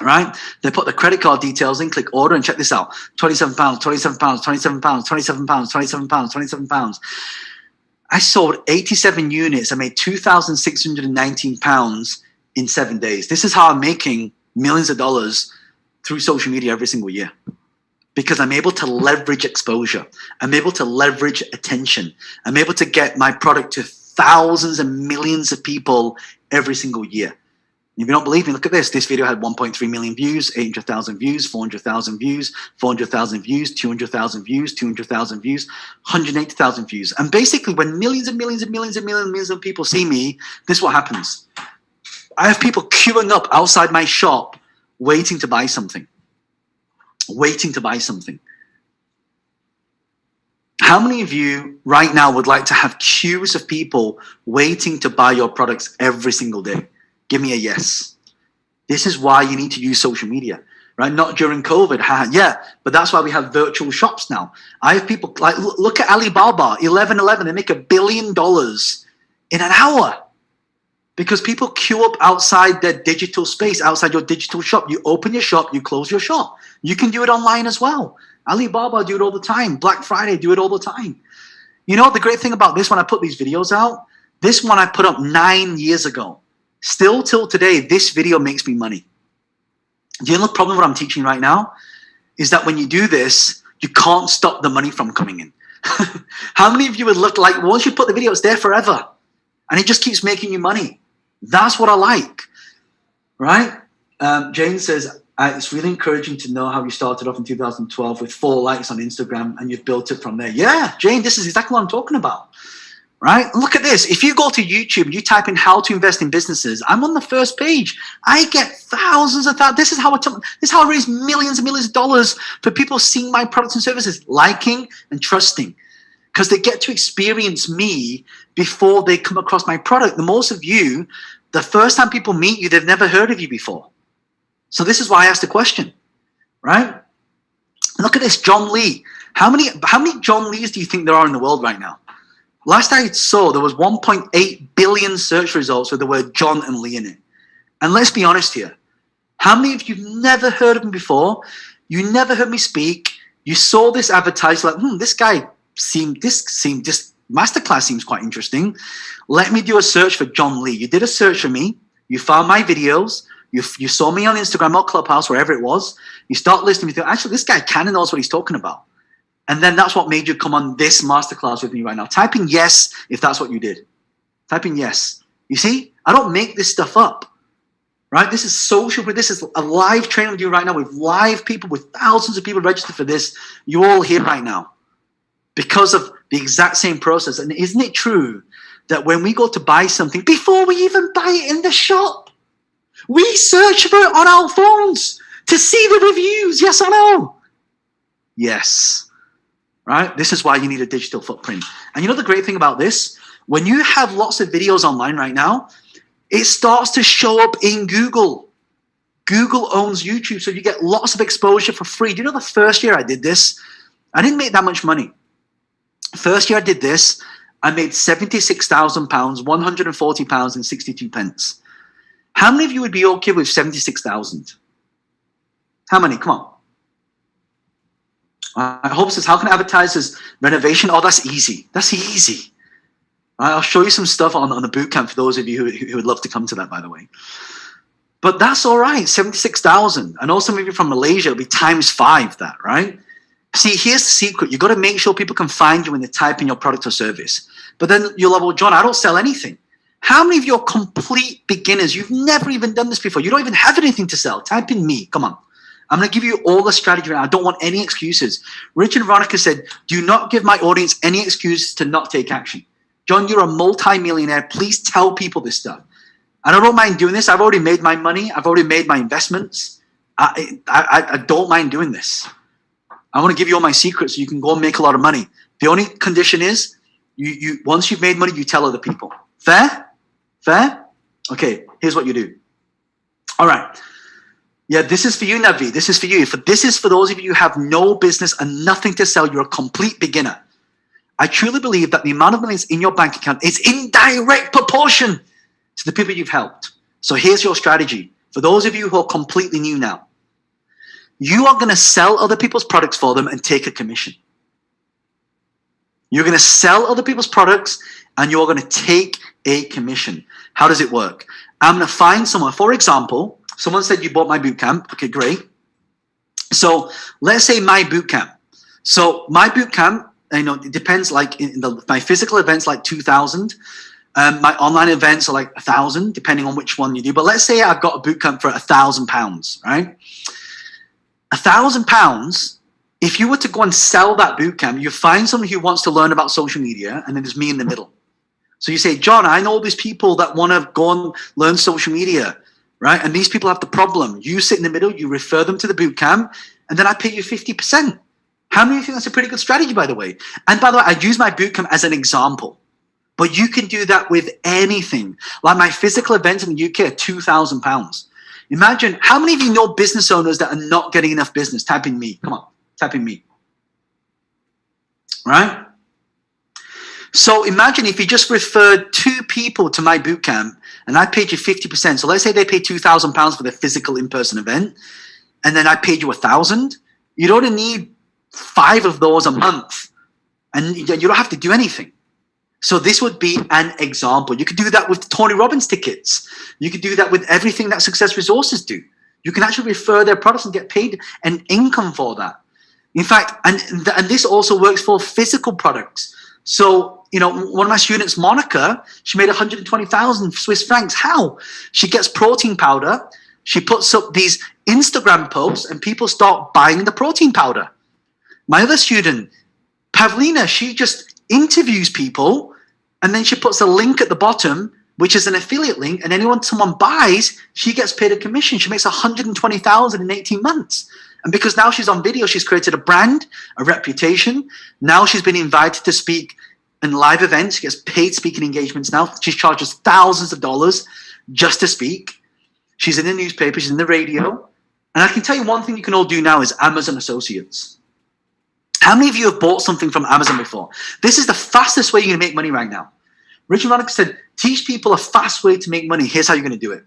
Right? They put the credit card details in, click order, and check this out. £27, £27, £27, £27, £27, £27. I sold 87 units. I made £2,619 in 7 days. This is how I'm making millions of dollars through social media every single year. Because I'm able to leverage exposure. I'm able to leverage attention. I'm able to get my product to thousands and millions of people every single year. If you don't believe me, look at this. This video had 1.3 million views, 800,000 views, 400,000 views, 400,000 views, 200,000 views, 200,000 views, 180,000 views. And basically, when millions and millions and millions and millions of people see me, this is what happens. I have people queuing up outside my shop waiting to buy something. Waiting to buy something. How many of you right now would like to have queues of people waiting to buy your products every single day? Give me a yes. This is why you need to use social media, right? Not during COVID. Yeah, but that's why we have virtual shops now. I have people like, look at Alibaba, 1111. They make $1 billion in an hour because people queue up outside their digital space, outside your digital shop. You open your shop, you close your shop. You can do it online as well. Alibaba do it all the time. Black Friday do it all the time. You know, the great thing about this, when I put these videos out, this one I put up 9 years ago. Still till today, this video makes me money. The only problem what I'm teaching right now is that when you do this, you can't stop the money from coming in. How many of you would look like, once you put the video, it's there forever. And it just keeps making you money. That's what I like, right? Jane says, it's really encouraging to know how you started off in 2012 with 4 likes on Instagram and you've built it from there. Yeah, Jane, this is exactly what I'm talking about. Right? Look at this. If you go to YouTube, you type in how to invest in businesses, I'm on the first page. I get thousands of thousands. This is how I raise millions and millions of dollars for people seeing my products and services, liking and trusting. Because they get to experience me before they come across my product. The most of you, the first time people meet you, they've never heard of you before. So this is why I asked the question, right? Look at this, John Lee. How many John Lees do you think there are in the world right now? Last I saw, there was 1.8 billion search results with the word John and Lee in it. And let's be honest here. How many of you have never heard of me before? You never heard me speak. You saw this advertised like, this masterclass seems quite interesting. Let me do a search for John Lee. You did a search for me. You found my videos. You saw me on Instagram or Clubhouse, wherever it was. You start listening. You think, actually, this guy kind of knows what he's talking about. And then that's what made you come on this masterclass with me right now. Type in yes if that's what you did. Type in yes. You see, I don't make this stuff up, right? This is social. This is a live training with you right now with live people, with thousands of people registered for this. You're all here right now because of the exact same process. And isn't it true that when we go to buy something, before we even buy it in the shop, we search for it on our phones to see the reviews? Yes or no? Yes. Right? This is why you need a digital footprint. And you know the great thing about this? When you have lots of videos online right now, it starts to show up in Google. Google owns YouTube, so you get lots of exposure for free. Do you know the first year I did this, I didn't make that much money. First year I did this, I made £76,000, £140 and 62 pence. How many of you would be okay with 76,000? How many? Come on. Hope says, how can I advertise as renovation? Oh, that's easy. That's easy. I'll show you some stuff on the bootcamp for those of you who would love to come to that, by the way. But that's all right, 76,000. I know some of you from Malaysia, it'll be ×5 that, right? See, here's the secret. You've got to make sure people can find you when they type in your product or service. But then you're like, well, John, I don't sell anything. How many of you are complete beginners? You've never even done this before. You don't even have anything to sell. Type in me. Come on. I'm going to give you all the strategy right now. I don't want any excuses. Rich and Veronica said, do not give my audience any excuses to not take action. John, you're a multi-millionaire. Please tell people this stuff. And I don't mind doing this. I've already made my money. I've already made my investments. I don't mind doing this. I want to give you all my secrets so you can go and make a lot of money. The only condition is, once you've made money, you tell other people. Fair? Fair? Okay, here's what you do. All right. Yeah, this is for you, Navi. This is for you. This is for those of you who have no business and nothing to sell. You're a complete beginner. I truly believe that the amount of money that's in your bank account is in direct proportion to the people you've helped. So here's your strategy. For those of you who are completely new now, you are going to sell other people's products for them and take a commission. You're going to sell other people's products and you're going to take a commission. How does it work? I'm going to find someone, for example, Someone said you bought my bootcamp. Okay, great. So let's say my bootcamp. So my bootcamp, it depends. Like my physical events, like 2,000. My online events are like 1,000, depending on which one you do. But let's say I've got a bootcamp for £1,000, right? £1,000. If you were to go and sell that bootcamp, you find someone who wants to learn about social media, and then there's me in the middle. So you say, John, I know all these people that want to go and learn social media, right? And these people have the problem. You sit in the middle, you refer them to the bootcamp, and then I pay you 50%. How many of you think that's a pretty good strategy, by the way? And by the way, I use my bootcamp as an example. But you can do that with anything. Like my physical events in the UK are £2,000. Imagine, how many of you know business owners that are not getting enough business? Type in me. Come on, type in me. Right? So imagine if you just referred 2 people to my bootcamp and I paid you 50%. So let's say they paid £2,000 for their physical in-person event, and then I paid you 1,000. You'd only need 5 of those a month, and you don't have to do anything. So this would be an example. You could do that with Tony Robbins tickets. You could do that with everything that Success Resources do. You can actually refer their products and get paid an income for that. In fact, and this also works for physical products. So, one of my students, Monica, she made 120,000 Swiss francs. How? She gets protein powder. She puts up these Instagram posts and people start buying the protein powder. My other student, Pavlina, she just interviews people, and then she puts a link at the bottom, which is an affiliate link, and anyone someone buys, she gets paid a commission. She makes 120,000 in 18 months. And because now she's on video, she's created a brand, a reputation. Now she's been invited to speak in live events. She gets paid speaking engagements now. She charges thousands of dollars just to speak. She's in the newspaper, she's in the radio. And I can tell you one thing you can all do now is Amazon Associates. How many of you have bought something from Amazon before? This is the fastest way you're going to make money right now. Richard Monica said, teach people a fast way to make money. Here's how you're going to do it,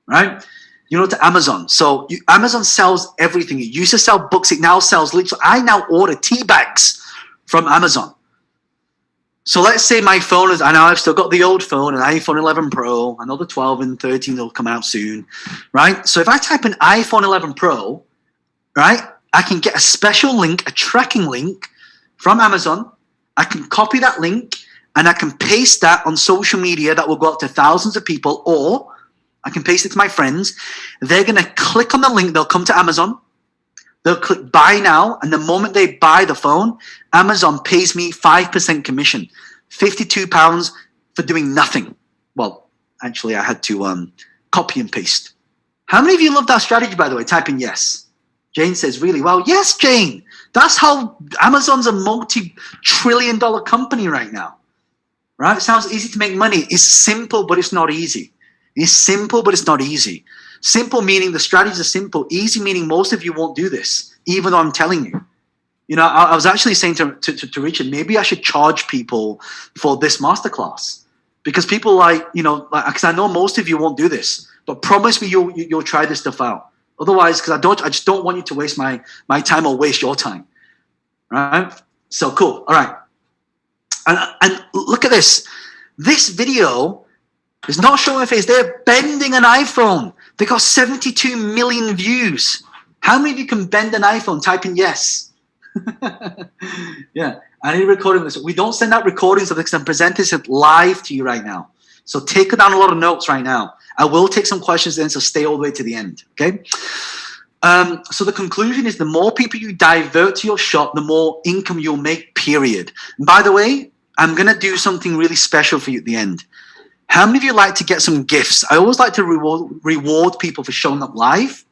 right? To Amazon. So Amazon sells everything. It used to sell books. It now sells links. So I now order tea bags from Amazon. So let's say my phone is, I know I've still got the old phone, an iPhone 11 Pro. I know the 12 and 13 will come out soon, right? So if I type in iPhone 11 Pro, right, I can get a special link, a tracking link from Amazon. I can copy that link and I can paste that on social media that will go out to thousands of people, or I can paste it to my friends. They're going to click on the link. They'll come to Amazon. They'll click buy now. And the moment they buy the phone, Amazon pays me 5% commission, £52 for doing nothing. Well, actually, I had to copy and paste. How many of you love that strategy, by the way? Type in yes. Jane says, really well. Yes, Jane. That's how Amazon's a multi-trillion-dollar company right now. Right? It sounds easy to make money. It's simple, but it's not easy. It's simple, but it's not easy. Simple meaning the strategies are simple. Easy meaning most of you won't do this, even though I'm telling you. I was actually saying to Richard, maybe I should charge people for this masterclass, because people because I know most of you won't do this, but promise me you'll try this stuff out. Otherwise, because I just don't want you to waste my time or waste your time. Right? So cool. All right. And look at this. This video is not showing my face. They're bending an iPhone. They got 72 million views. How many of you can bend an iPhone? Type in yes. Yeah. I need recording this. We don't send out recordings of this. I'm presenting this live to you right now. So take down a lot of notes right now. I will take some questions then, so stay all the way to the end, okay? So the conclusion is the more people you divert to your shop, the more income you'll make, period. And by the way, I'm going to do something really special for you at the end. How many of you like to get some gifts? I always like to reward people for showing up live.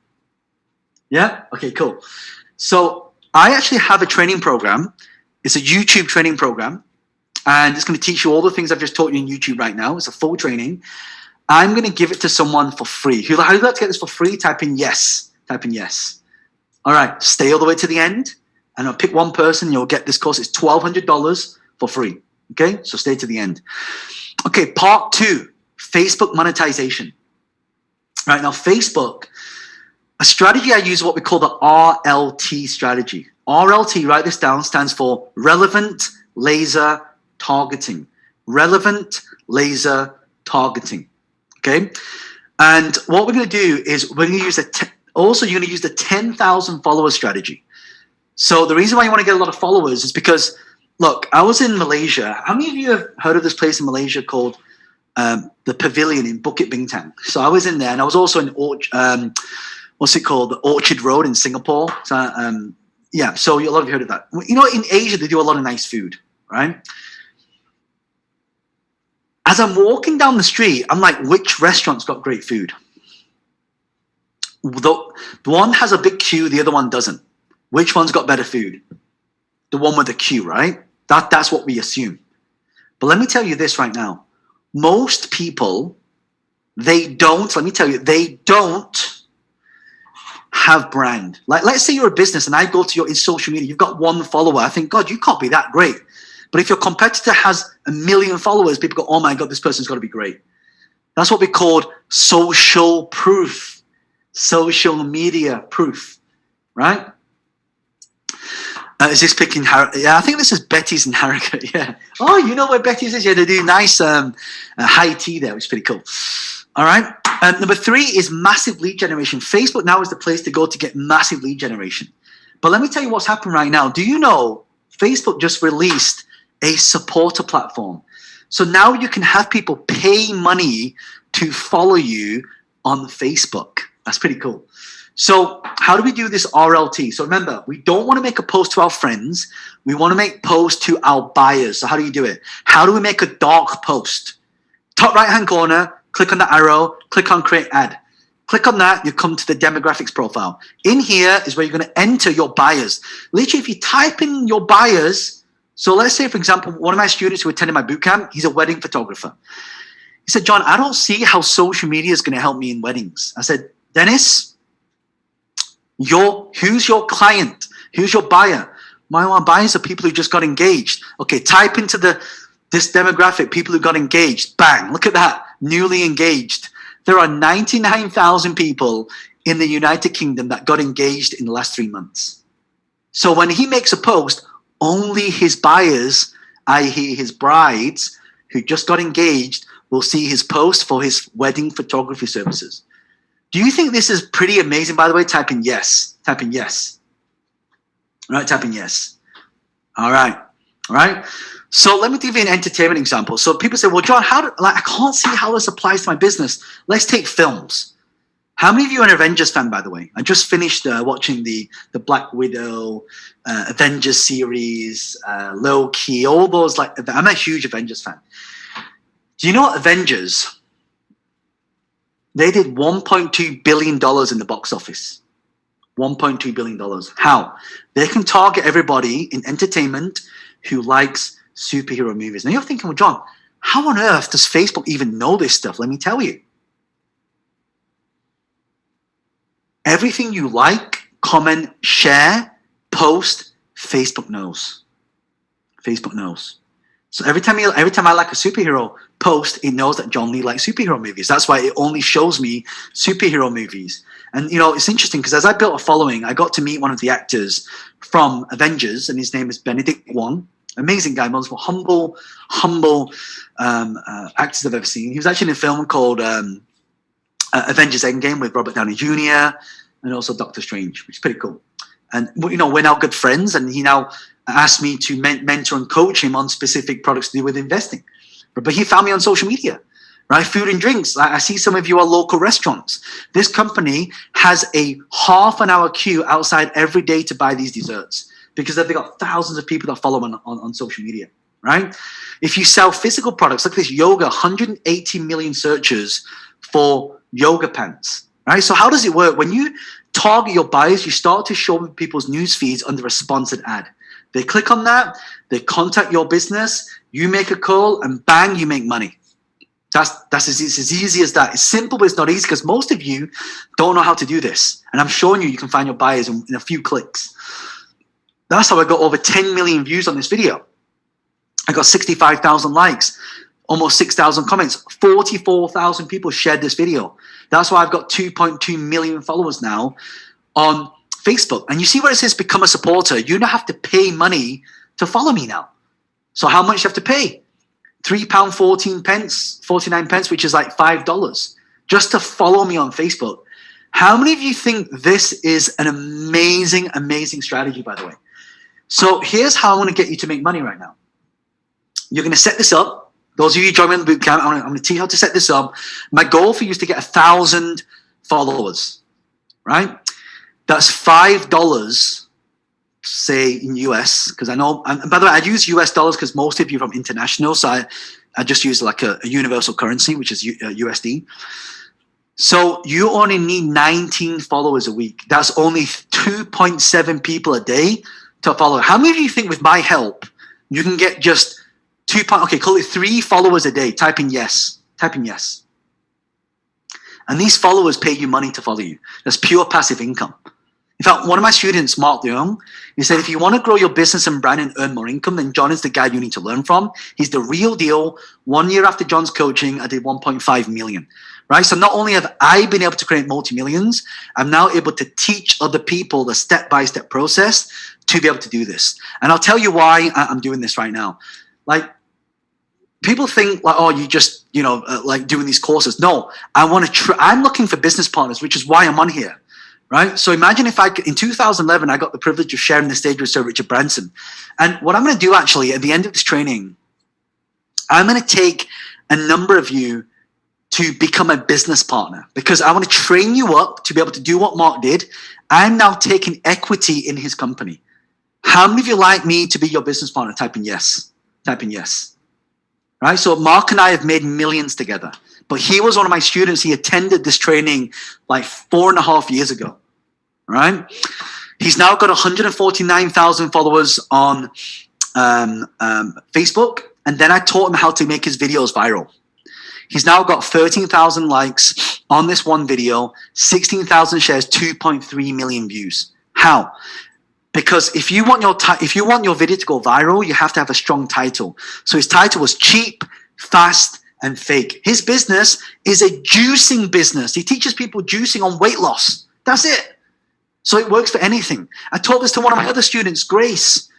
Yeah? Okay, cool. So I actually have a training program. It's a YouTube training program. And it's going to teach you all the things I've just taught you in YouTube right now. It's a full training. I'm going to give it to someone for free. How would you like to get this for free? Type in yes. Type in yes. All right. Stay all the way to the end. And I'll pick one person. You'll get this course. It's $1,200 for free. Okay? So stay to the end. Okay. Part 2. Facebook monetization. Right. Now, Facebook, a strategy I use is what we call the RLT strategy. RLT, write this down, stands for relevant laser targeting. Relevant laser targeting. Okay. And what we're going to do is we're going to use also you're going to use the 10,000 follower strategy. So the reason why you want to get a lot of followers is because, look, I was in Malaysia. How many of you have heard of this place in Malaysia called the Pavilion in Bukit Bintang? So I was in there, and I was also in what's it called, the Orchard Road in Singapore. So yeah, so a lot of you heard of that. You know, in Asia they do a lot of nice food, right? As I'm walking down the street, I'm like, which restaurant's got great food? The one has a big queue, the other one doesn't. Which one's got better food? The one with the queue, right? That's what we assume. But let me tell you this right now. Most people, they don't have brand. Like, let's say you're a business and I go to your in social media, you've got 1 follower. I think, God, you can't be that great. But if your competitor has 1 million followers, people go, oh my God, this person's got to be great. That's what we call social proof, social media proof, right? Is this picking Harrogate? Yeah, I think this is Betty's in Harrogate. Yeah. Oh, you know where Betty's is? Yeah, they do nice high tea there, which is pretty cool. All right. Number 3 is massive lead generation. Facebook now is the place to go to get massive lead generation. But let me tell you what's happened right now. Do you know Facebook just released a supporter platform? So now you can have people pay money to follow you on Facebook. That's pretty cool. So how do we do this RLT? So remember, we don't want to make a post to our friends. We want to make posts to our buyers. So how do you do it? How do we make a dark post? Top right-hand corner, click on the arrow, click on create ad. Click on that, you come to the demographics profile. In here is where you're going to enter your buyers. Literally, if you type in your buyers, so let's say, for example, one of my students who attended my bootcamp, he's a wedding photographer. He said, John, I don't see how social media is going to help me in weddings. I said, Dennis, who's your client? Who's your buyer? My buyers are people who just got engaged. Okay, type into this demographic, people who got engaged. Bang, look at that, newly engaged. There are 99,000 people in the United Kingdom that got engaged in the last 3 months. So when he makes a post, only his buyers, i.e. his brides who just got engaged, will see his post for his wedding photography services. Do you think this is pretty amazing? By the way, type in yes. Type in yes. All right, type in yes. All right. All right. So let me give you an entertainment example. So people say, well, John, I can't see how this applies to my business. Let's take films. How many of you are an Avengers fan, by the way? I just finished watching the Black Widow, Avengers series, Loki, all those. I'm a huge Avengers fan. Do you know what Avengers? They did $1.2 billion in the box office. $1.2 billion. How? They can target everybody in entertainment who likes superhero movies. Now you're thinking, well, John, how on earth does Facebook even know this stuff? Let me tell you. Everything you like, comment, share, post, Facebook knows. Facebook knows. So every time I like a superhero post, it knows that John Lee likes superhero movies. That's why it only shows me superhero movies. And you know, it's interesting because as I built a following, I got to meet one of the actors from Avengers, and his name is Benedict Wong. Amazing guy, one of the most humble actors I've ever seen. He was actually in a film called Avengers Endgame with Robert Downey Jr. and also Doctor Strange, which is pretty cool. And you know, we're now good friends, and he now asked me to mentor and coach him on specific products to do with investing. But he found me on social media, right? Food and drinks. I see some of you are local restaurants. This company has a half-an-hour queue outside every day to buy these desserts because they've got thousands of people that follow on social media, right? If you sell physical products, look at this, yoga, 180 million searches for yoga pants, right? So how does it work? When you target your buyers, you start to show people's news feeds under a sponsored ad. They click on that, they contact your business, you make a call, and bang, you make money. That's as easy as that. It's simple, but it's not easy because most of you don't know how to do this. And I'm showing you can find your buyers in a few clicks. That's how I got over 10 million views on this video. I got 65,000 likes, almost 6,000 comments, 44,000 people shared this video. That's why I've got 2.2 million followers now on Facebook. And you see where it says become a supporter. You now have to pay money to follow me now. So how much do you have to pay? £3.49, which is like $5. just to follow me on Facebook. How many of you think this is an amazing, amazing strategy, by the way? So here's how I want to get you to make money right now. You're going to set this up. Those of you joining the bootcamp, I'm going to teach you how to set this up. My goal for you is to get 1,000 followers, right? That's $5, say in US, because I know, and by the way, I use US dollars because most of you are from international, so I just use like a universal currency, which is USD. So you only need 19 followers a week. That's only 2.7 people a day to follow. How many of you think with my help, you can get just call it 3 followers a day? Type in yes. Type in yes. And these followers pay you money to follow you. That's pure passive income. In fact, one of my students, Mark Leung, he said, if you want to grow your business and brand and earn more income, then John is the guy you need to learn from. He's the real deal. 1 year after John's coaching, I did 1.5 million. Right? So not only have I been able to create multi-millions, I'm now able to teach other people the step-by-step process to be able to do this. And I'll tell you why I'm doing this right now. Like, people think like, oh, you just, like doing these courses. No, I want to I'm looking for business partners, which is why I'm on here. Right? So imagine if in 2011, I got the privilege of sharing the stage with Sir Richard Branson. And what I'm going to do actually at the end of this training, I'm going to take a number of you to become a business partner, because I want to train you up to be able to do what Mark did. I'm now taking equity in his company. How many of you like me to be your business partner? Type in yes. Type in yes. Right? So Mark and I have made millions together, but he was one of my students. He attended this training like 4.5 years ago. Right? He's now got 149,000 followers on Facebook. And then I taught him how to make his videos viral. He's now got 13,000 likes on this one video, 16,000 shares, 2.3 million views. How? Because if you want your video to go viral, you have to have a strong title. So his title was Cheap, Fast, and Fake. His business is a juicing business. He teaches people juicing on weight loss. That's it. So it works for anything. I taught this to one of my other students, Grace.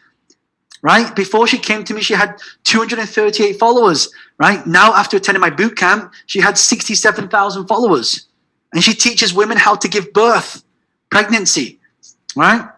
Right? Before she came to me, she had 238 followers. Right? Now, after attending my boot camp, she had 67,000 followers. And she teaches women how to give birth, pregnancy. Right?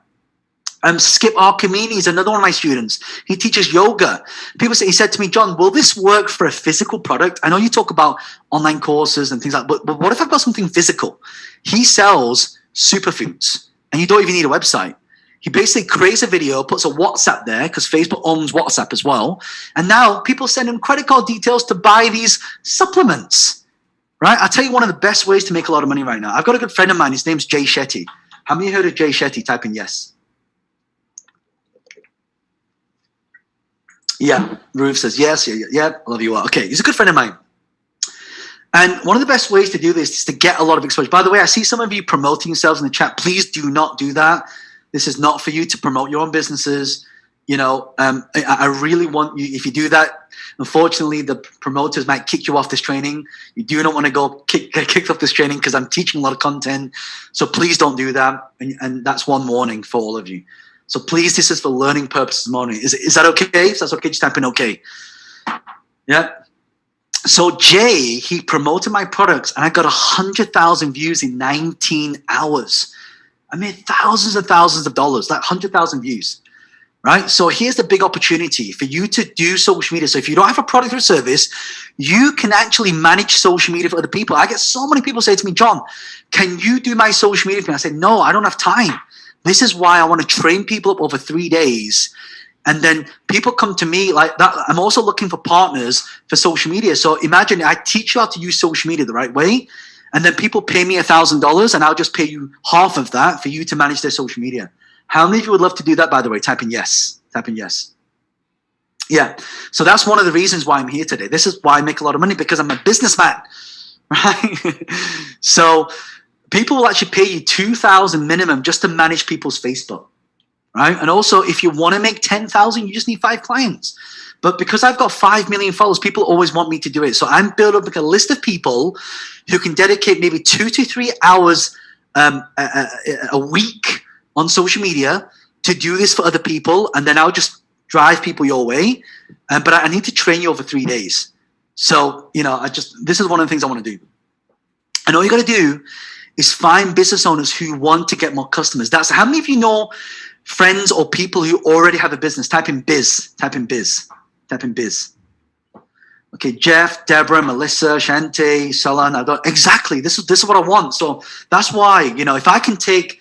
Skip Archimedes, another one of my students. He teaches yoga. He said to me, John, will this work for a physical product? I know you talk about online courses and things like that, but what if I've got something physical? He sells superfoods, and you don't even need a website. He basically creates a video, puts a WhatsApp there, because Facebook owns WhatsApp as well. And now people send him credit card details to buy these supplements. Right? I'll tell you one of the best ways to make a lot of money right now. I've got a good friend of mine. His name's Jay Shetty. How many heard of Jay Shetty? Type in yes. Yeah. Ruth says yes. Yeah. I love you all. Okay. He's a good friend of mine. And one of the best ways to do this is to get a lot of exposure. By the way, I see some of you promoting yourselves in the chat. Please do not do that. This is not for you to promote your own businesses. I really want you, if you do that, unfortunately, the promoters might kick you off this training. You do not want to get kicked off this training, because I'm teaching a lot of content. So please don't do that. And that's one warning for all of you. So please, this is for learning purposes only. Is that okay? If that's okay, just type in okay. Yeah. So Jay, he promoted my products, and I got 100,000 views in 19 hours. I made thousands and thousands of dollars, like 100,000 views, right? So here's the big opportunity for you to do social media. So if you don't have a product or service, you can actually manage social media for other people. I get so many people say to me, John, can you do my social media for me? I say, no, I don't have time. This is why I want to train people up over 3 days. And then people come to me like that. I'm also looking for partners for social media. So imagine I teach you how to use social media the right way. And then people pay me $1,000, and I'll just pay you half of that for you to manage their social media. How many of you would love to do that, by the way? Type in yes. Type in yes. Yeah. So that's one of the reasons why I'm here today. This is why I make a lot of money, because I'm a businessman. Right? So people will actually pay you $2,000 minimum just to manage people's Facebook. Right? And also, if you want to make 10,000, you just need 5 clients. But because I've got 5 million followers, people always want me to do it. So I'm building up like a list of people who can dedicate maybe 2 to 3 hours a week on social media to do this for other people. And then I'll just drive people your way. But I need to train you over 3 days. So, this is one of the things I want to do. And all you got to do is find business owners who want to get more customers. That's how many of you know friends or people who already have a business? Type in biz. Type in biz. Type in biz. Okay, Jeff, Deborah, Melissa, Shante, Salan. Exactly. This is what I want. So that's why, if I can take,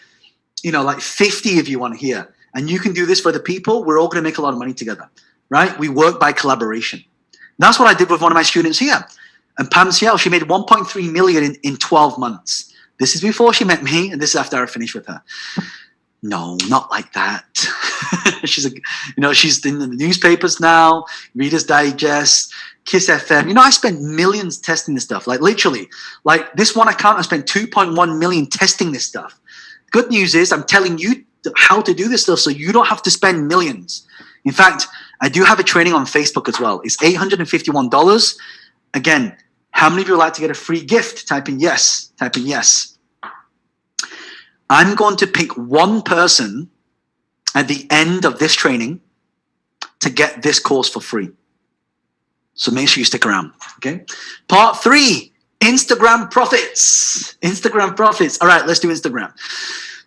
like 50 of you on here, and you can do this for the people, we're all going to make a lot of money together, right? We work by collaboration. That's what I did with one of my students here. And Pam Ciel, she made 1.3 million in 12 months. This is before she met me, and this is after I finished with her. No, not like that. She's in the newspapers now, Reader's Digest, Kiss FM. I spent millions testing this stuff. Like literally, like this one account, I spent 2.1 million testing this stuff. Good news is I'm telling you how to do this stuff so you don't have to spend millions. In fact, I do have a training on Facebook as well. It's $851. Again, how many of you would like to get a free gift? Type in yes. Type in yes. I'm going to pick one person at the end of this training to get this course for free. So make sure you stick around, okay? Part 3, Instagram profits. Instagram profits. All right, let's do Instagram.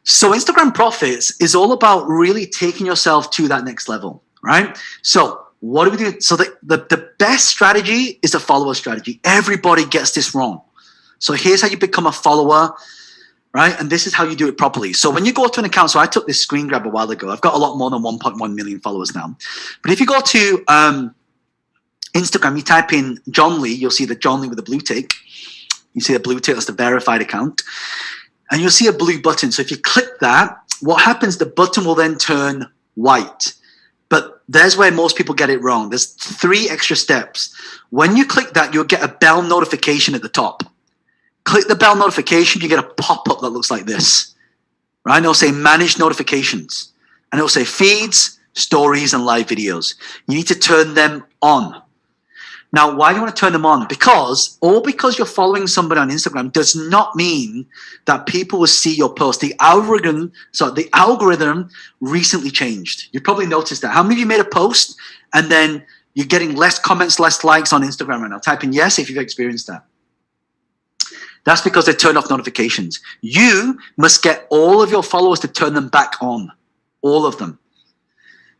So Instagram profits is all about really taking yourself to that next level, right? So what do we do? So the best strategy is a follower strategy. Everybody gets this wrong. So here's how you become a follower, right? And this is how you do it properly. So when you go to an account, so I took this screen grab a while ago. I've got a lot more than 1.1 million followers now. But if you go to Instagram, you type in John Lee, you'll see the John Lee with the blue tick. You see the blue tick, that's the verified account. And you'll see a blue button. So if you click that, what happens, the button will then turn white. But there's where most people get it wrong. There's 3 extra steps. When you click that, you'll get a bell notification at the top. Click the bell notification, you get a pop-up that looks like this. Right? And it'll say manage notifications. And it'll say feeds, stories, and live videos. You need to turn them on. Now, why do you want to turn them on? Because you're following somebody on Instagram does not mean that people will see your post. The algorithm recently changed. You probably noticed that. How many of you made a post and then you're getting less comments, less likes on Instagram right now? Type in yes if you've experienced that. That's because they turned off notifications. You must get all of your followers to turn them back on. All of them.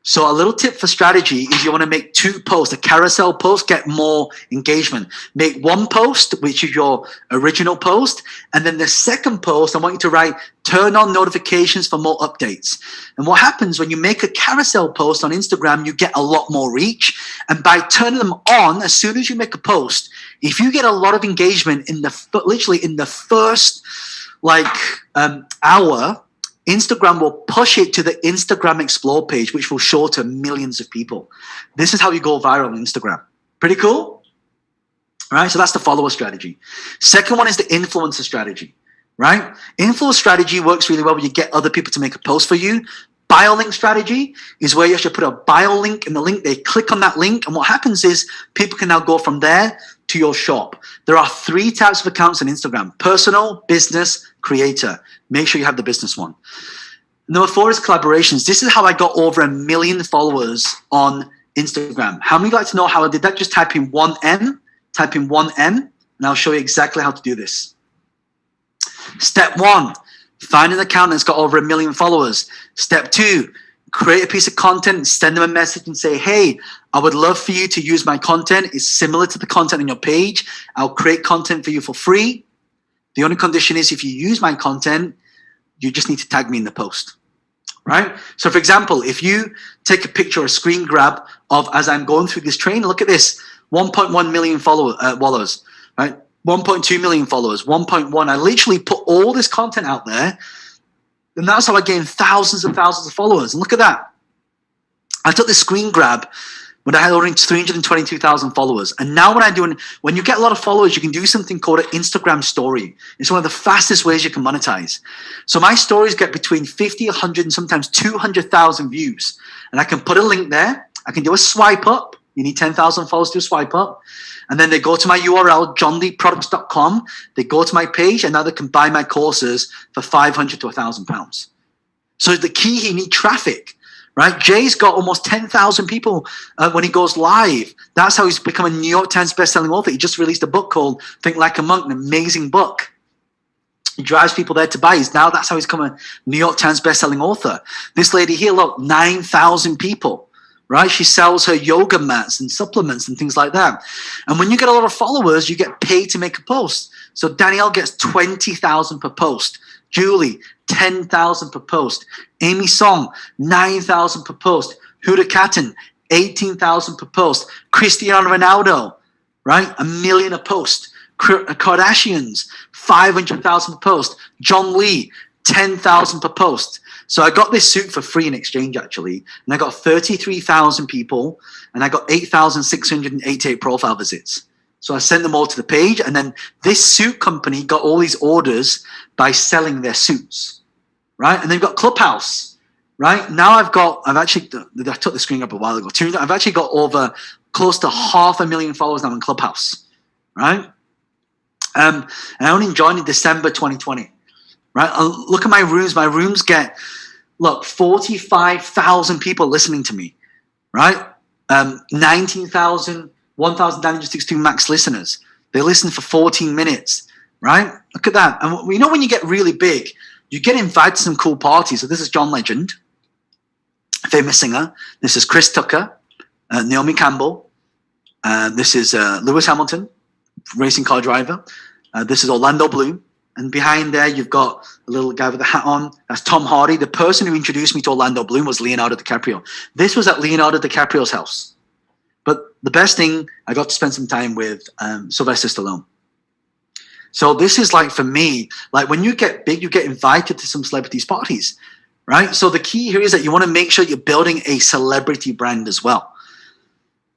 So a little tip for strategy is you want to make 2 posts, a carousel post, get more engagement. Make 1 post, which is your original post. And then the second post, I want you to write, turn on notifications for more updates. And what happens when you make a carousel post on Instagram, you get a lot more reach. And by turning them on, as soon as you make a post, if you get a lot of engagement literally in the first hour, Instagram will push it to the Instagram Explore page, which will show to millions of people. This is how you go viral on Instagram. Pretty cool? All right, so that's the follower strategy. Second one is the influencer strategy, right? Influencer strategy works really well when you get other people to make a post for you. Bio link strategy is where you actually put a bio link in the link. They click on that link, and what happens is people can now go from there to your shop. There are 3 types of accounts on Instagram: personal, business, creator. Make sure you have the business one. Number 4 is collaborations. This is how I got over 1 million followers on Instagram. How many would like to know how I did that? Just type in 1M, and I'll show you exactly how to do this. Step 1, find an account that's got over 1 million followers. Step 2, create a piece of content, send them a message and say, hey, I would love for you to use my content. It's similar to the content on your page. I'll create content for you for free. The only condition is if you use my content, you just need to tag me in the post, right? So for example, if you take a picture or a screen grab of as I'm going through this training, look at this, 1.1 million followers, right? 1.2 million followers, 1.1. I literally put all this content out there, and that's how I gained thousands and thousands of followers. And look at that. I took this screen grab when I had already 322,000 followers. And now when you get a lot of followers, you can do something called an Instagram story. It's one of the fastest ways you can monetize. So my stories get between 50, 100, and sometimes 200,000 views. And I can put a link there. I can do a swipe up. You need 10,000 followers to swipe up. And then they go to my URL, johnleeproducts.com. They go to my page, and now they can buy my courses for £500 to £1,000. So the key, you need traffic. Right? Jay's got almost 10,000 people when he goes live. That's how he's become a New York Times bestselling author. He just released a book called Think Like a Monk, an amazing book. He drives people there to buy. Now that's how he's become a New York Times best-selling author. This lady here, look, 9,000 people, right? She sells her yoga mats and supplements and things like that. And when you get a lot of followers, you get paid to make a post. So Danielle gets 20,000 per post. Julie, 10,000 per post. Amy Song, 9,000 per post. Huda Kattan, 18,000 per post. Cristiano Ronaldo, right? $1 million a post. Kardashians, 500,000 per post. John Lee, 10,000 per post. So I got this suit for free in exchange, actually. And I got 33,000 people, and I got 8,688 profile visits. So I sent them all to the page, and then this suit company got all these orders by selling their suits, right? And they've got Clubhouse, right? Now I took the screen up a while ago. I've actually got over close to 500,000 followers now in Clubhouse, right? And I only joined in December 2020, right? Look at my rooms. My rooms get, 45,000 people listening to me, right? 1,962 max listeners. They listen for 14 minutes, right? Look at that. And you know when you get really big, you get invited to some cool parties. So this is John Legend, famous singer. This is Chris Tucker, Naomi Campbell. This is Lewis Hamilton, racing car driver. This is Orlando Bloom. And behind there, you've got a little guy with a hat on. That's Tom Hardy. The person who introduced me to Orlando Bloom was Leonardo DiCaprio. This was at Leonardo DiCaprio's house. But the best thing, I got to spend some time with Sylvester Stallone. So this is like, for me, like when you get big, you get invited to some celebrities' parties, right? So the key here is that you want to make sure you're building a celebrity brand as well.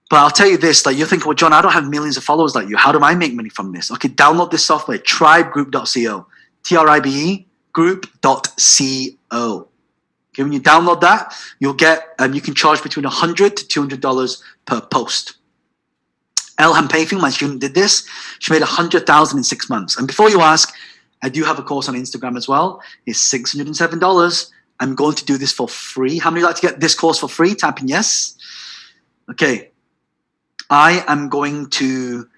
But I'll tell you this, like you're thinking, well, John, I don't have millions of followers like you. How do I make money from this? Okay, download this software, tribegroup.co, Tribe group.co. Okay, when you download that, you'll get, you can charge between $100 to $200 per post. Elham Payfield, my student, did this. She made $100,000 in 6 months. And before you ask, I do have a course on Instagram as well. It's $607. I'm going to do this for free. How many would like to get this course for free? Type in yes. Okay. I am going to,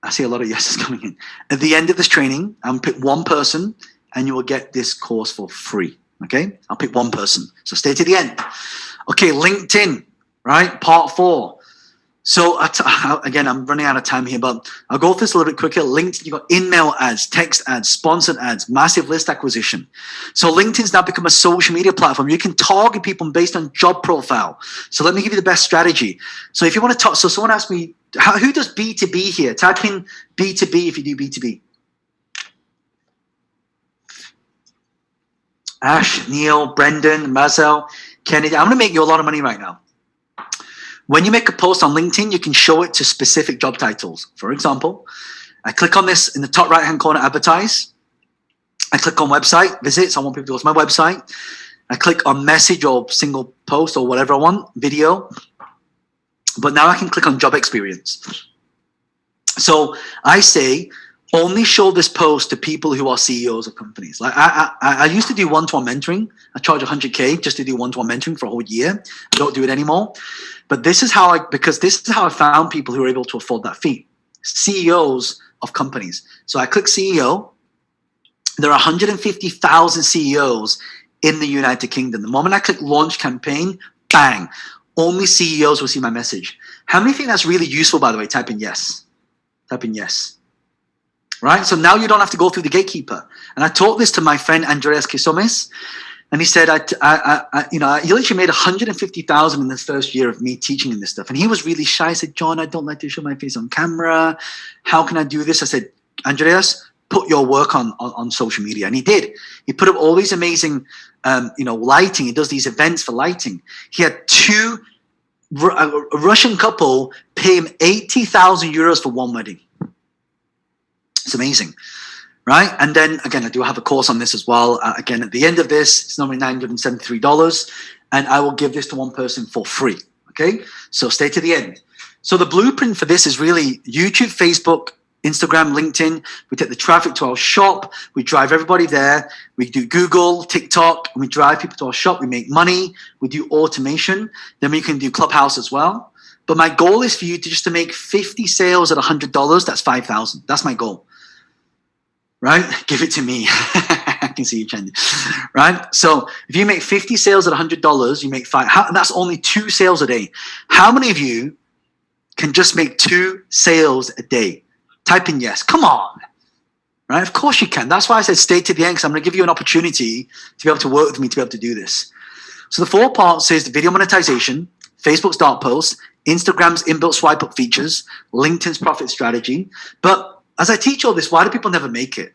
I see a lot of yeses coming in. At the end of this training, I'm pick one person and you will get this course for free. Okay, I'll pick one person. So stay to the end. Okay, LinkedIn, right? Part 4. So again, I'm running out of time here, but I'll go through this a little bit quicker. LinkedIn, you've got in-mail ads, text ads, sponsored ads, massive list acquisition. So LinkedIn's now become a social media platform. You can target people based on job profile. So let me give you the best strategy. So if you want to talk, so someone asked me, who does B2B here? Type in B2B if you do B2B. Ash, Neil, Brendan, Mazel, Kennedy. I'm going to make you a lot of money right now. When you make a post on LinkedIn, you can show it to specific job titles. For example, I click on this in the top right-hand corner, advertise. I click on website, visits. I want people to go to my website. I click on message or single post or whatever I want, video. But now I can click on job experience. So I say, only show this post to people who are CEOs of companies. Like I used to do one-to-one mentoring. I charge $100K just to do one-to-one mentoring for a whole year. I don't do it anymore. But this is how because this is how I found people who are able to afford that fee. CEOs of companies. So I click CEO. There are 150,000 CEOs in the United Kingdom. The moment I click launch campaign, bang, only CEOs will see my message. How many think that's really useful, by the way? Type in yes. Type in yes. Right? So now you don't have to go through the gatekeeper. And I taught this to my friend Andreas Kisomis, and he said, he literally made 150,000 in the first year of me teaching him this stuff. And he was really shy. I said, John, I don't like to show my face on camera. How can I do this? I said, Andreas, put your work on social media. And he did. He put up all these amazing, lighting. He does these events for lighting. He had a Russian couple pay him 80,000 euros for one wedding. It's amazing, right? And then, again, I do have a course on this as well. Again, at the end of this, it's normally $973, and I will give this to one person for free, okay? So stay to the end. So the blueprint for this is really YouTube, Facebook, Instagram, LinkedIn. We take the traffic to our shop. We drive everybody there. We do Google, TikTok, and we drive people to our shop. We make money. We do automation. Then we can do Clubhouse as well. But my goal is for you to make 50 sales at $100. That's $5,000. That's my goal. right? Give it to me. I can see you changing, right? So if you make 50 sales at $100, you make five. That's only 2 sales a day. How many of you can just make 2 sales a day? Type in yes. Come on, right? Of course you can. That's why I said stay to the end, because I'm going to give you an opportunity to be able to work with me to be able to do this. So the 4 parts is the video monetization, Facebook's dark posts, Instagram's inbuilt swipe up features, LinkedIn's profit strategy. But as I teach all this, why do people never make it?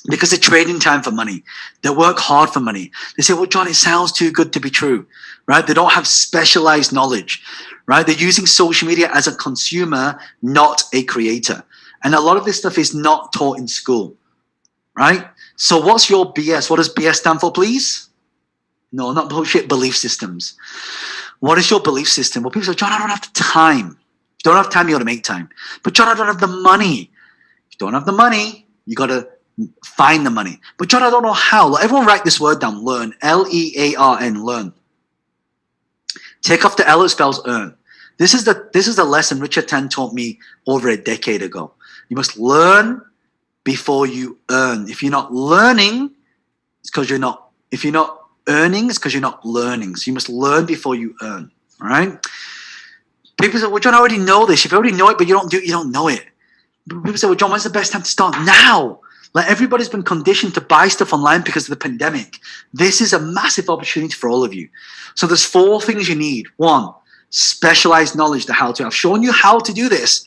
Because they're trading time for money. They work hard for money. They say, well, John, it sounds too good to be true, right? They don't have specialized knowledge, right? They're using social media as a consumer, not a creator. And a lot of this stuff is not taught in school, right? So what's your BS? What does BS stand for, please? No, not bullshit, belief systems. What is your belief system? Well, people say, John, I don't have the time. If you don't have time, you got to make time. But John, I don't have the money. If you don't have the money, you got to find the money. But John, I don't know how. Like, everyone write this word down, learn. L-E-A-R-N, learn. Take off the L, it spells earn. This is the lesson Richard Tan taught me over a decade ago. You must learn before you earn. If you're not learning, it's because you're not. If you're not earning, it's because you're not learning. So you must learn before you earn. All right? People say, well, John, I already know this. If you already know it, but you don't do it, you don't know it. People say, well, John, when's the best time to start? Now. Like, everybody's been conditioned to buy stuff online because of the pandemic. This is a massive opportunity for all of you. So there's 4 things you need. 1, specialized knowledge, the how to. I've shown you how to do this.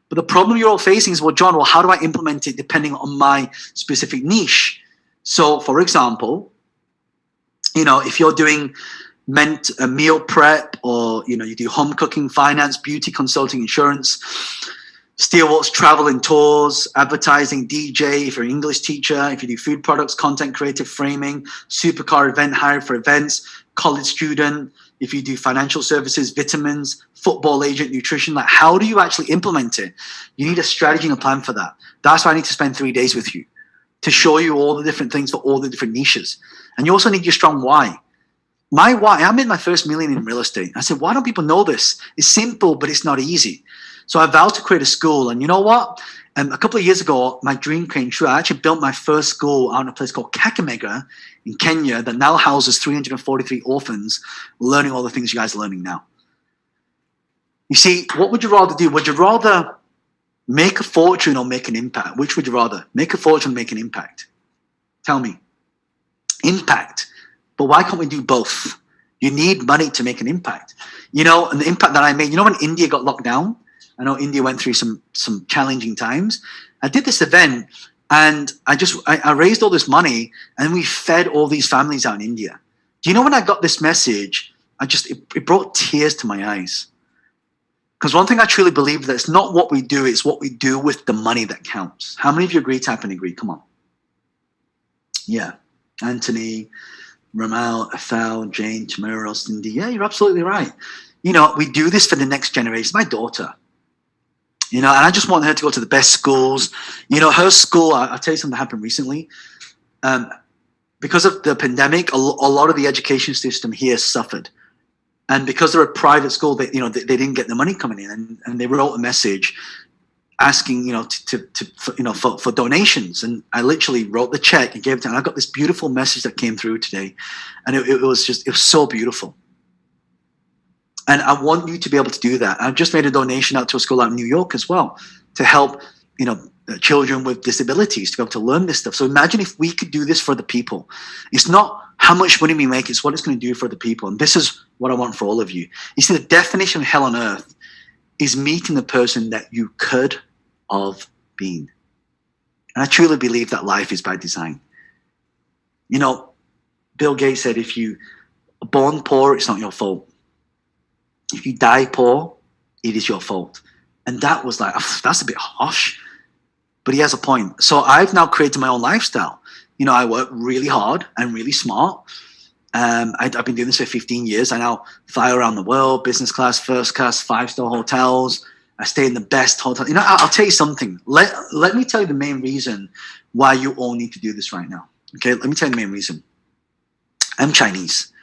But the problem you're all facing is, well, John, well, how do I implement it depending on my specific niche? So, for example, you know, if you're doing a meal prep, or, you know, you do home cooking, finance, beauty, consulting, insurance, steelworks, travel and tours, advertising, DJ, if you're an English teacher, if you do food products, content creative, framing, supercar event hire for events, college student, if you do financial services, vitamins, football agent, nutrition, like, how do you actually implement it? You need a strategy and a plan for that. That's why I need to spend 3 days with you to show you all the different things for all the different niches. And you also need your strong why. My why, I made my first million in real estate. I said, why don't people know this? It's simple, but it's not easy. So I vowed to create a school. And you know what? A couple of years ago, my dream came true. I actually built my first school out in a place called Kakamega in Kenya that now houses 343 orphans learning all the things you guys are learning now. You see, what would you rather do? Would you rather make a fortune or make an impact? Which would you rather? Make a fortune or make an impact? Tell me. Impact. But why can't we do both? You need money to make an impact. You know, and the impact that I made, you know, when India got locked down, I know India went through some challenging times. I did this event, and I raised all this money, and we fed all these families out in India. Do you know, when I got this message, it brought tears to my eyes. Because one thing I truly believe, that it's not what we do, it's what we do with the money that counts. How many of you agree? Type and agree. Come on. Yeah. Anthony, Ramal, Afal, Jane, Tamara, Cindy. Yeah, you're absolutely right. You know, we do this for the next generation. My daughter. You know, and I just want her to go to the best schools. You know, her school, I'll tell you something that happened recently. Because of the pandemic, a lot of the education system here suffered. And because they're a private school, they didn't get the money coming in. And they wrote a message asking, you know, for donations. And I literally wrote the check and gave it to them. And I got this beautiful message that came through today. And it was so beautiful. And I want you to be able to do that. I've just made a donation out to a school out in New York as well to help, you know, children with disabilities to be able to learn this stuff. So imagine if we could do this for the people. It's not how much money we make, it's what it's going to do for the people. And this is what I want for all of you. You see, the definition of hell on earth is meeting the person that you could have been. And I truly believe that life is by design. You know, Bill Gates said, if you are born poor, it's not your fault. If you die poor, it is your fault. And that was like, that's a bit harsh. But he has a point. So I've now created my own lifestyle. You know, I work really hard and really smart. I've been doing this for 15 years. I now fly around the world, business class, first class, 5-star hotels. I stay in the best hotel. You know, I'll tell you something. Let me tell you the main reason why you all need to do this right now. Okay, let me tell you the main reason. I'm Chinese.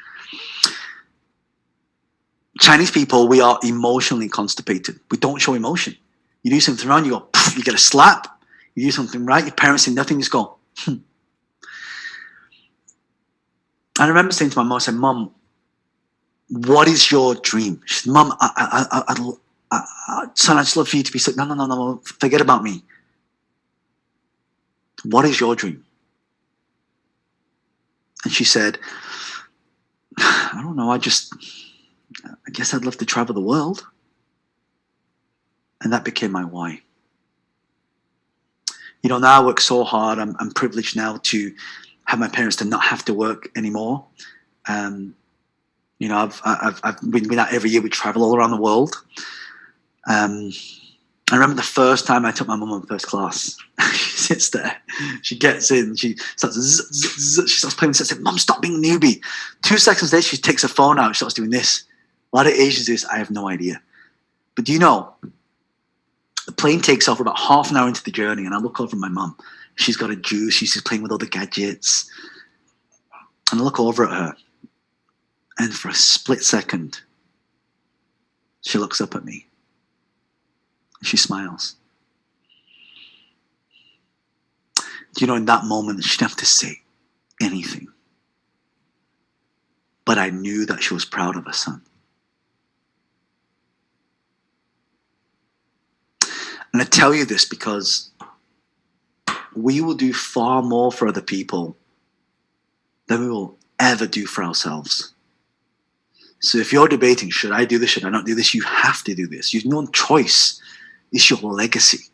Chinese people, we are emotionally constipated. We don't show emotion. You do something wrong, you go, you get a slap. You do something right, your parents say nothing, just go, And I remember saying to my mom, I said, Mom, what is your dream? She said, Mom, son, I just love for you to be sick. No, forget about me. What is your dream? And she said, I don't know, I guess I'd love to travel the world. And that became my why. You know, now I work so hard. I'm privileged now to have my parents to not have to work anymore. You know, I've been out every year. We travel all around the world. I remember the first time I took my mum on first class. She sits there, she gets in, she starts she starts playing. I said, Mum, stop being a newbie. 2 seconds later, she takes her phone out, she starts doing this. A lot of Asians do this, I have no idea. But do you know, the plane takes off about half an hour into the journey, and I look over at my mum. She's got a juice, she's just playing with all the gadgets. And I look over at her, and for a split second, she looks up at me. She smiles. Do you know, in that moment, she didn't have to say anything. But I knew that she was proud of her son. And I tell you this because we will do far more for other people than we will ever do for ourselves. So if you're debating, should I do this, should I not do this, you have to do this. You've no choice. It's your legacy.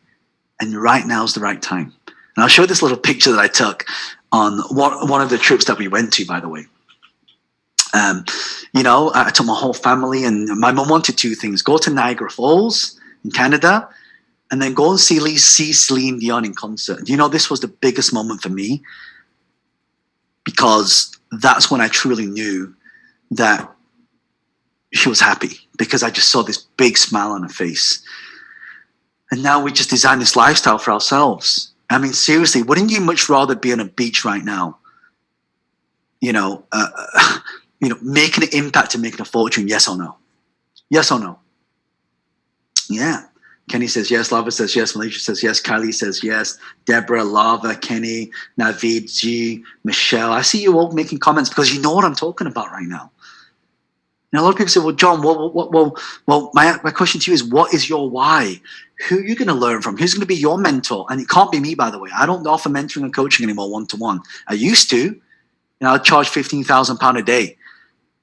And right now is the right time. And I'll show you this little picture that I took on one of the trips that we went to, by the way. You know, I took my whole family, and my mom wanted two things. Go to Niagara Falls in Canada, and then go and see Celine Dion in concert. You know, this was the biggest moment for me, because that's when I truly knew that she was happy, because I just saw this big smile on her face. And now we just designed this lifestyle for ourselves. I mean, seriously, wouldn't you much rather be on a beach right now, you know, making an impact and making a fortune? Yes or no? Yes or no? Yeah. Kenny says yes. Lava says yes. Malaysia says yes. Kylie says yes. Deborah, Lava, Kenny, Navid, G, Michelle. I see you all making comments because you know what I'm talking about right now. Now, a lot of people say, well, John, my question to you is, what is your why? Who are you going to learn from? Who's going to be your mentor? And it can't be me, by the way. I don't offer mentoring and coaching anymore one-to-one. I used to. You know, I charge £15,000 a day.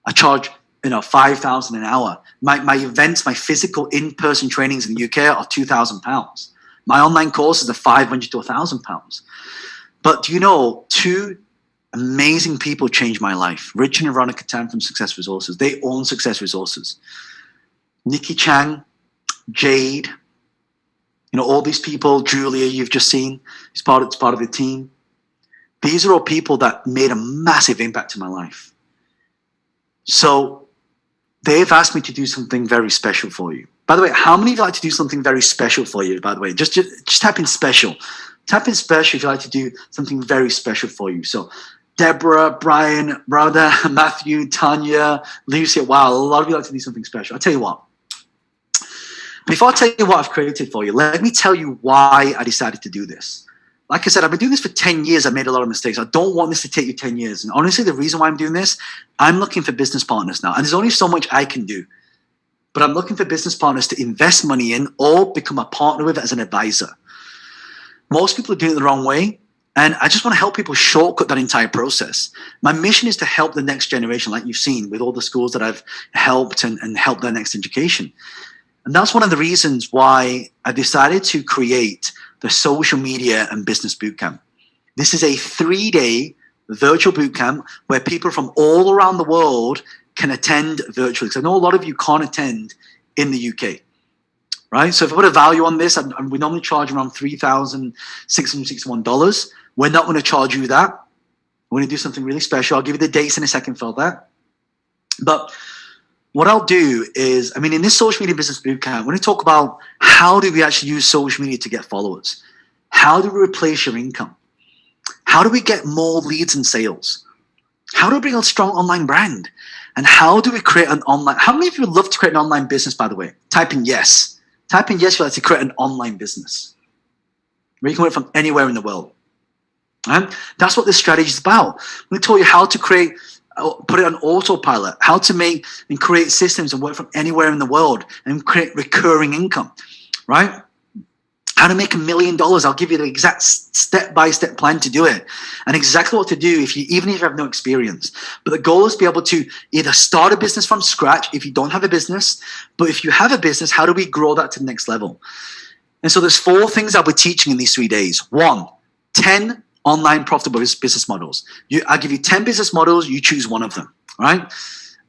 I charge, £5,000 an hour. My events, my physical in-person trainings in the UK are £2,000. My online courses are £500 to £1,000. But do you know, two amazing people changed my life. Rich and Veronica Tan from Success Resources. They own Success Resources. Nikki Chang, Jade, all these people, Julia, you've just seen, it's part of the team. These are all people that made a massive impact in my life. So they've asked me to do something very special for you. By the way, how many of you like to do something very special for you, by the way? Just type in special. Type in special if you like to do something very special for you. So Deborah, Brian, Brother, Matthew, Tanya, Lucia. Wow, a lot of you like to do something special. I'll tell you what. Before I tell you what I've created for you, let me tell you why I decided to do this. Like I said, I've been doing this for 10 years. I made a lot of mistakes. I don't want this to take you 10 years. And honestly, the reason why I'm doing this, I'm looking for business partners now. And there's only so much I can do. But I'm looking for business partners to invest money in or become a partner with as an advisor. Most people are doing it the wrong way. And I just want to help people shortcut that entire process. My mission is to help the next generation, like you've seen with all the schools that I've helped and help their next education. And that's one of the reasons why I decided to create the Social Media and Business Bootcamp. This is a 3-day virtual bootcamp where people from all around the world can attend virtually. Because I know a lot of you can't attend in the UK, right? So if I put a value on this, we normally charge around $3,661. We're not going to charge you that. We're going to do something really special. I'll give you the dates in a second for that. But what I'll do is, in this Social Media Business Bootcamp, we're going to talk about how do we actually use social media to get followers? How do we replace your income? How do we get more leads and sales? How do we bring a strong online brand? And how do we create an online? How many of you would love to create an online business, by the way? Type in yes. Type in yes if you'd like to create an online business. where you can work from anywhere in the world. And that's what this strategy is about. I'm going to tell you how to put it on autopilot, how to make and create systems and work from anywhere in the world and create recurring income, right? How to make $1 million. I'll give you the exact step-by-step plan to do it and exactly what to do even if you have no experience. But the goal is to be able to either start a business from scratch if you don't have a business, but if you have a business, how do we grow that to the next level? And so there's 4 things I'll be teaching in these 3 days. 1, 10 online profitable business models. I'll give you 10 business models, you choose one of them, right?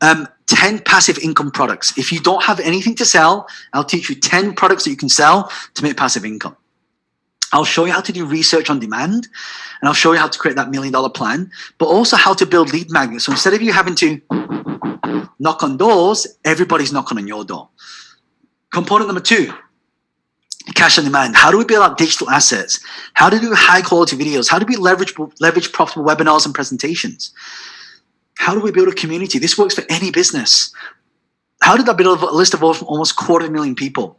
10 passive income products. If you don't have anything to sell, I'll teach you 10 products that you can sell to make passive income. I'll show you how to do research on demand, and I'll show you how to create that $1 million plan, but also how to build lead magnets. So instead of you having to knock on doors, everybody's knocking on your door. Component number 2, cash on demand. How do we build out digital assets? How to do high quality videos? How do we leverage profitable webinars and presentations? How do we build a community? This works for any business. How did I build a list of almost 250,000 people?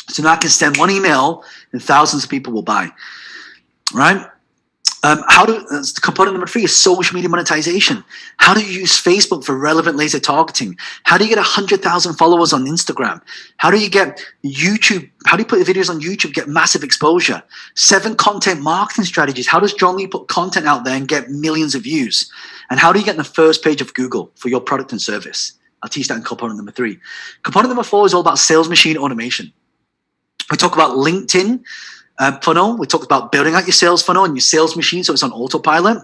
So now I can send one email and thousands of people will buy, right? Component number 3 is social media monetization. How do you use Facebook for relevant laser targeting? How do you get 100,000 followers on Instagram? How do you get YouTube? How do you put videos on YouTube, get massive exposure? 7 content marketing strategies. How does John Lee put content out there and get millions of views? And how do you get on the first page of Google for your product and service? I'll teach that in component number 3. Component number 4 is all about sales machine automation. We talk about LinkedIn funnel. We talk about building out your sales funnel and your sales machine so it's on autopilot.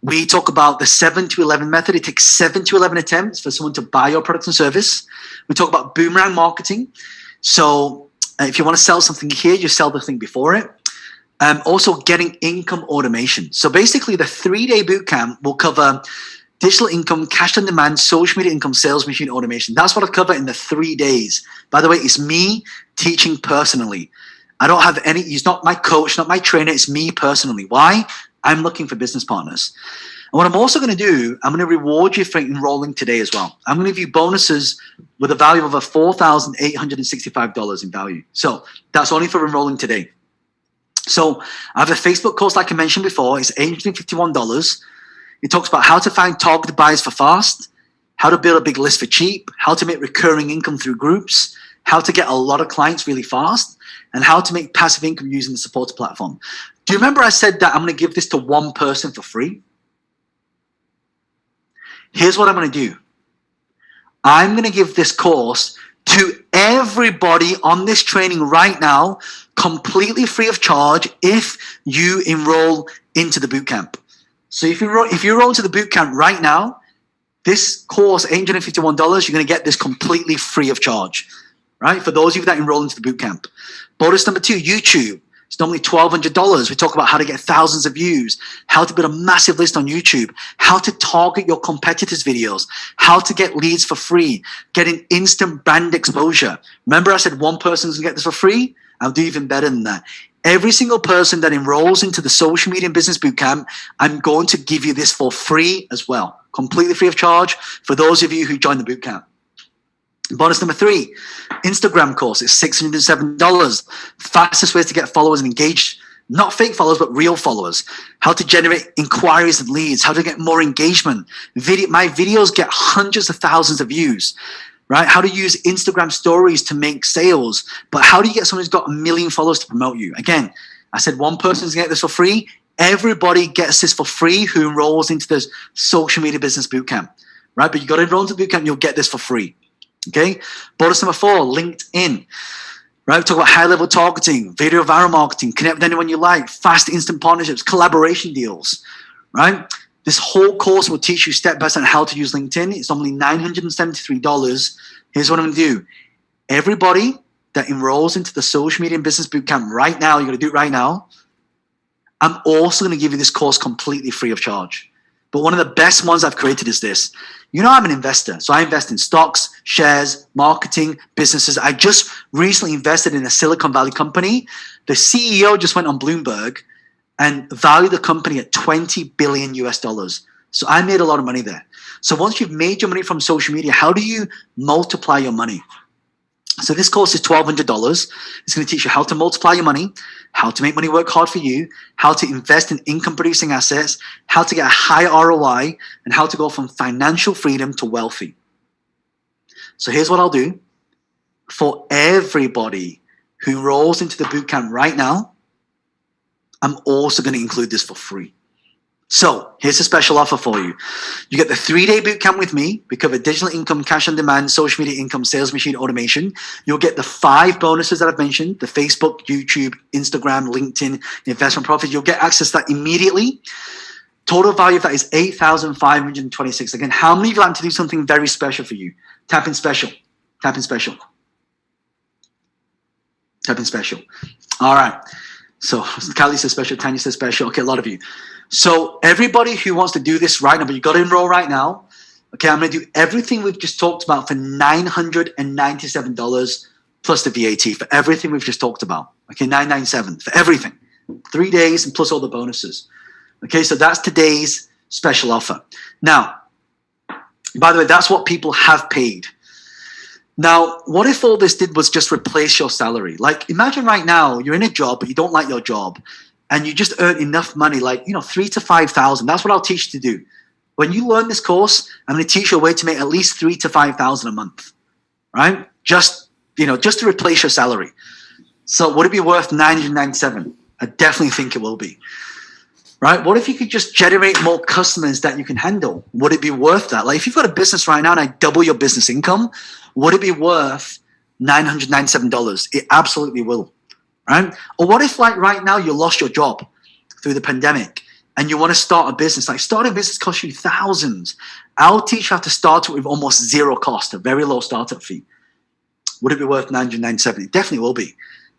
We talk about the 7 to 11 method. It takes 7 to 11 attempts for someone to buy your product and service. We talk about boomerang marketing. So if you want to sell something here, you sell the thing before it. Also getting income automation. So basically the 3-day bootcamp will cover digital income, cash on demand, social media income, sales machine automation. That's what I cover in the 3 days. By the way, it's me teaching personally. I don't have he's not my coach, not my trainer, it's me personally. Why? I'm looking for business partners. And what I'm also going to do, I'm going to reward you for enrolling today as well. I'm going to give you bonuses with a value of over $4,865 in value. So that's only for enrolling today. So I have a Facebook course like I mentioned before. It's $851. It talks about how to find targeted buyers for fast, how to build a big list for cheap, how to make recurring income through groups, how to get a lot of clients really fast, and how to make passive income using the supporter platform. Do you remember I said that I'm going to give this to one person for free? Here's what I'm going to do. I'm going to give this course to everybody on this training right now, completely free of charge if you enroll into the bootcamp. So if you enroll into the bootcamp right now, this course, $851, you're going to get this completely free of charge. Right? For those of you that enroll into the bootcamp. Bonus number 2, YouTube. It's normally $1,200. We talk about how to get thousands of views, how to build a massive list on YouTube, how to target your competitors' videos, how to get leads for free, getting instant brand exposure. Remember I said one person's going to get this for free? I'll do even better than that. Every single person that enrolls into the social media and business bootcamp, I'm going to give you this for free as well. Completely free of charge for those of you who join the bootcamp. Bonus number 3, Instagram course. It's $607. Fastest ways to get followers and engage, not fake followers, but real followers. How to generate inquiries and leads. How to get more engagement. My videos get hundreds of thousands of views. Right? How to use Instagram stories to make sales. But how do you get someone who's got 1 million followers to promote you? Again, I said one person's going to get this for free. Everybody gets this for free who enrolls into this social media business bootcamp. Right? But you got to enroll into the bootcamp, you'll get this for free. Okay, bonus number 4, LinkedIn. Right, we talk about high-level targeting, video viral marketing, connect with anyone you like, fast instant partnerships, collaboration deals. Right, this whole course will teach you step by step how to use LinkedIn. It's normally $973. Here's what I'm going to do. Everybody that enrolls into the social media and business bootcamp right now, you're going to do it right now. I'm also going to give you this course completely free of charge. But one of the best ones I've created is this. You know, I'm an investor. So I invest in stocks, shares, marketing, businesses. I just recently invested in a Silicon Valley company. The CEO just went on Bloomberg and valued the company at $20 billion US. So I made a lot of money there. So once you've made your money from social media, how do you multiply your money? So this course is $1,200. It's going to teach you how to multiply your money, how to make money work hard for you, how to invest in income producing assets, how to get a high ROI, and how to go from financial freedom to wealthy. So here's what I'll do. For everybody who rolls into the bootcamp right now, I'm also going to include this for free. So here's a special offer for you. You get the 3-day bootcamp with me. We cover digital income, cash on demand, social media income, sales machine automation. You'll get the 5 bonuses that I've mentioned, the Facebook, YouTube, Instagram, LinkedIn, investment profits. You'll get access to that immediately. Total value of that is $8,526. Again, how many of you like to do something very special for you? Tap in special. Tap in special. Tap in special. All right. So Callie says special, Tanya says special. Okay, a lot of you. So everybody who wants to do this right now, but you've got to enroll right now. Okay, I'm going to do everything we've just talked about for $997 plus the VAT for everything we've just talked about. Okay, $997 for everything. 3 days and plus all the bonuses. Okay, so that's today's special offer. Now, by the way, that's what people have paid. Now, what if all this did was just replace your salary? Like, imagine right now you're in a job, but you don't like your job, and you just earn enough money, like, $3,000 to $5,000. That's what I'll teach you to do. When you learn this course, I'm going to teach you a way to make at least $3,000 to $5,000 a month, right? Just to replace your salary. So would it be worth $997? I definitely think it will be. Right? What if you could just generate more customers that you can handle? Would it be worth that? Like, if you've got a business right now and I double your business income, would it be worth $997? It absolutely will. Right? Or what if, like, right now you lost your job through the pandemic and you want to start a business? Like, starting a business costs you thousands. I'll teach you how to start it with almost zero cost, a very low startup fee. Would it be worth $997? It definitely will be.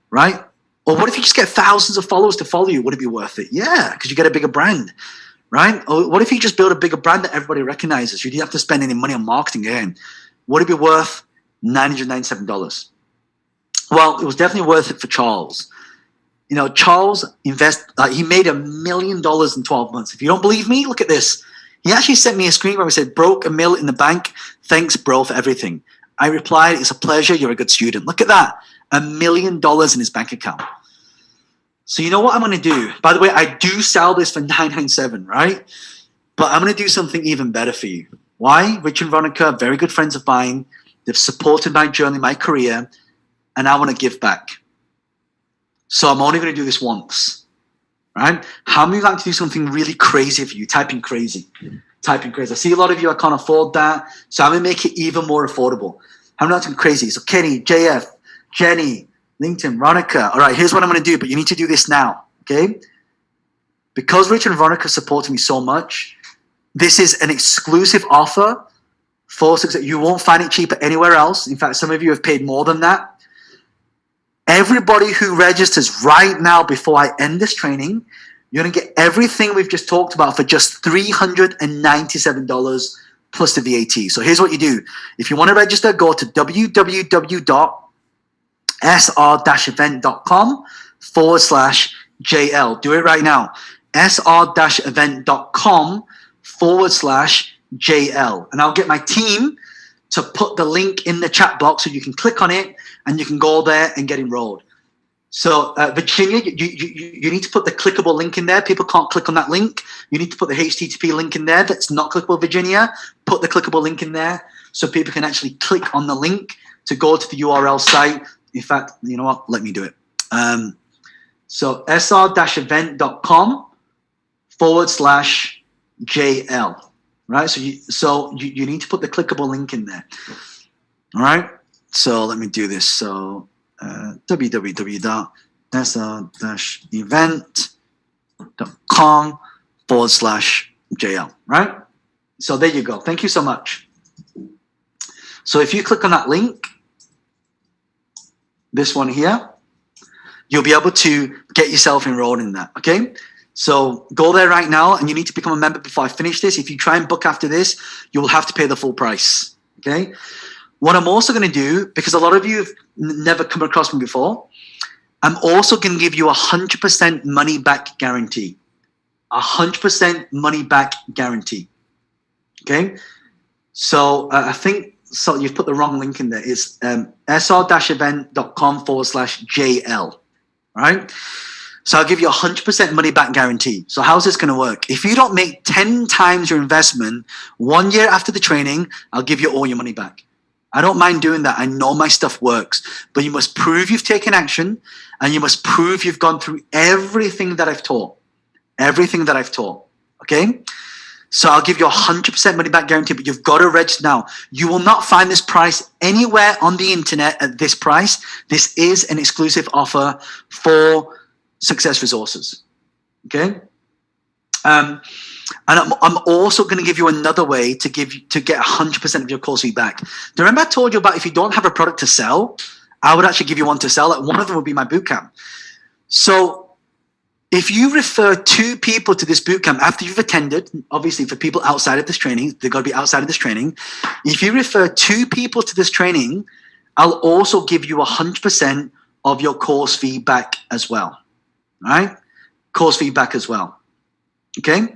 Right? Or what if you just get thousands of followers to follow you? Would it be worth it? Yeah, because you get a bigger brand, right? Or what if you just build a bigger brand that everybody recognizes? You didn't have to spend any money on marketing again. Would it be worth $997? Well, it was definitely worth it for Charles. Charles he made $1 million in 12 months. If you don't believe me, look at this. He actually sent me a screen where he said, broke $1 million in the bank. Thanks, bro, for everything. I replied, it's a pleasure. You're a good student. Look at that. $1 million in his bank account. So you know what I'm going to do? By the way, I do sell this for $997, right? But I'm going to do something even better for you. Why? Rich and Veronica, very good friends of mine. They've supported my journey, my career, and I want to give back. So I'm only going to do this once, right? How many of you like to do something really crazy for you? Type in crazy. Type in crazy. I see a lot of you, I can't afford that. So I'm going to make it even more affordable. How many like to do crazy? So Kenny, JF, Jenny, LinkedIn, Veronica. All right, here's what I'm going to do, but you need to do this now, okay? Because Richard and Veronica supported me so much, this is an exclusive offer for success. You won't find it cheaper anywhere else. In fact, some of you have paid more than that. Everybody who registers right now before I end this training, you're going to get everything we've just talked about for just $397 plus the VAT. So here's what you do. If you want to register, go to www.sr-event.com/JL. Do it right now. sr-event.com/JL. And I'll get my team to put the link in the chat box so you can click on it and you can go there and get enrolled. So Virginia, you need to put the clickable link in there. People can't click on that link. You need to put the HTTP link in there. That's not clickable, Virginia. Put the clickable link in there so people can actually click on the link to go to the URL site. In fact, you know what? Let me do it. So sr-event.com/JL. Right? So you need to put the clickable link in there. All right? So let me do this. So www.sr-event.com/JL. Right? So there you go. Thank you so much. So if you click on that link, this one here, you'll be able to get yourself enrolled in that, okay? So go there right now, and you need to become a member before I finish this. If you try and book after this, you will have to pay the full price, okay? What I'm also going to do, because a lot of you have never come across me before, I'm also going to give you 100% money back guarantee. 100% money back guarantee, okay? So I think so you've put the wrong link in there. It's sr-event.com/JL, right? So I'll give you 100% money back guarantee. So how's this going to work? If you don't make 10 times your investment 1 year after the training, I'll give you all your money back. I don't mind doing that. I know my stuff works, but you must prove you've taken action, and you must prove you've gone through everything that I've taught. Everything that I've taught. Okay? So I'll give you 100% money back guarantee, but you've got to register now. You will not find this price anywhere on the internet at this price. This is an exclusive offer for Success Resources. Okay? And I'm also going to give you another way to get 100% of your course fee back. Do you remember I told you about if you don't have a product to sell, I would actually give you one to sell. Like one of them would be my bootcamp. So if you refer 2 people to this bootcamp after you've attended, obviously for people outside of this training, they've got to be outside of this training. If you refer 2 people to this training, I'll also give you 100% of your course fee back as well. All right? Course fee back as well. Okay?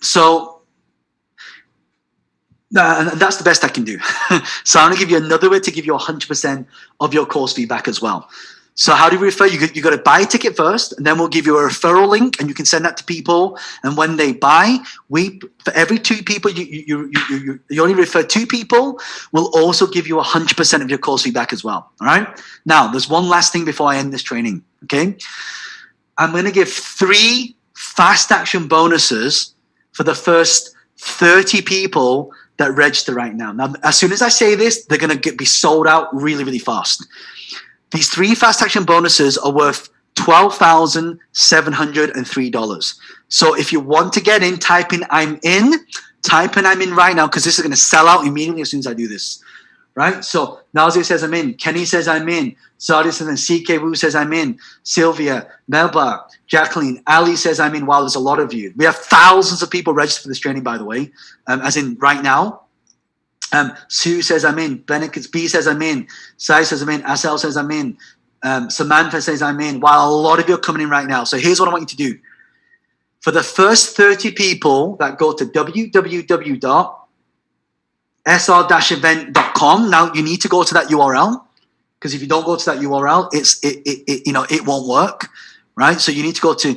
So that's the best I can do. So I'm going to give you another way to give you 100% of your course fee back as well. So how do you refer? You got to buy a ticket first, and then we'll give you a referral link, and you can send that to people. And when they buy, for every 2 people you only refer 2 people, we'll also give you 100% of your course fee back as well. All right. Now there's one last thing before I end this training. Okay. I'm going to give 3 fast action bonuses for the first 30 people that register right now. Now, as soon as I say this, they're going to be sold out really, really fast. These 3 fast action bonuses are worth $12,703. So if you want to get in, type in I'm in right now, because this is going to sell out immediately as soon as I do this. Right? So Nazir says I'm in. Kenny says I'm in. Saudi says I'm in. CK Wu says I'm in. Sylvia, Melba, Jacqueline, Ali says I'm in. Wow, there's a lot of you. We have thousands of people registered for this training, by the way, as in right now. Sue says I'm in. Benedict B says I'm in. Sai says I'm in. Asel says I'm in. Samantha says I'm in. Wow, a lot of you are coming in right now. So here's what I want you to do. For the first 30 people that go to www.sr-event.com, now you need to go to that URL, because if you don't go to that URL, it won't work, right? So you need to go to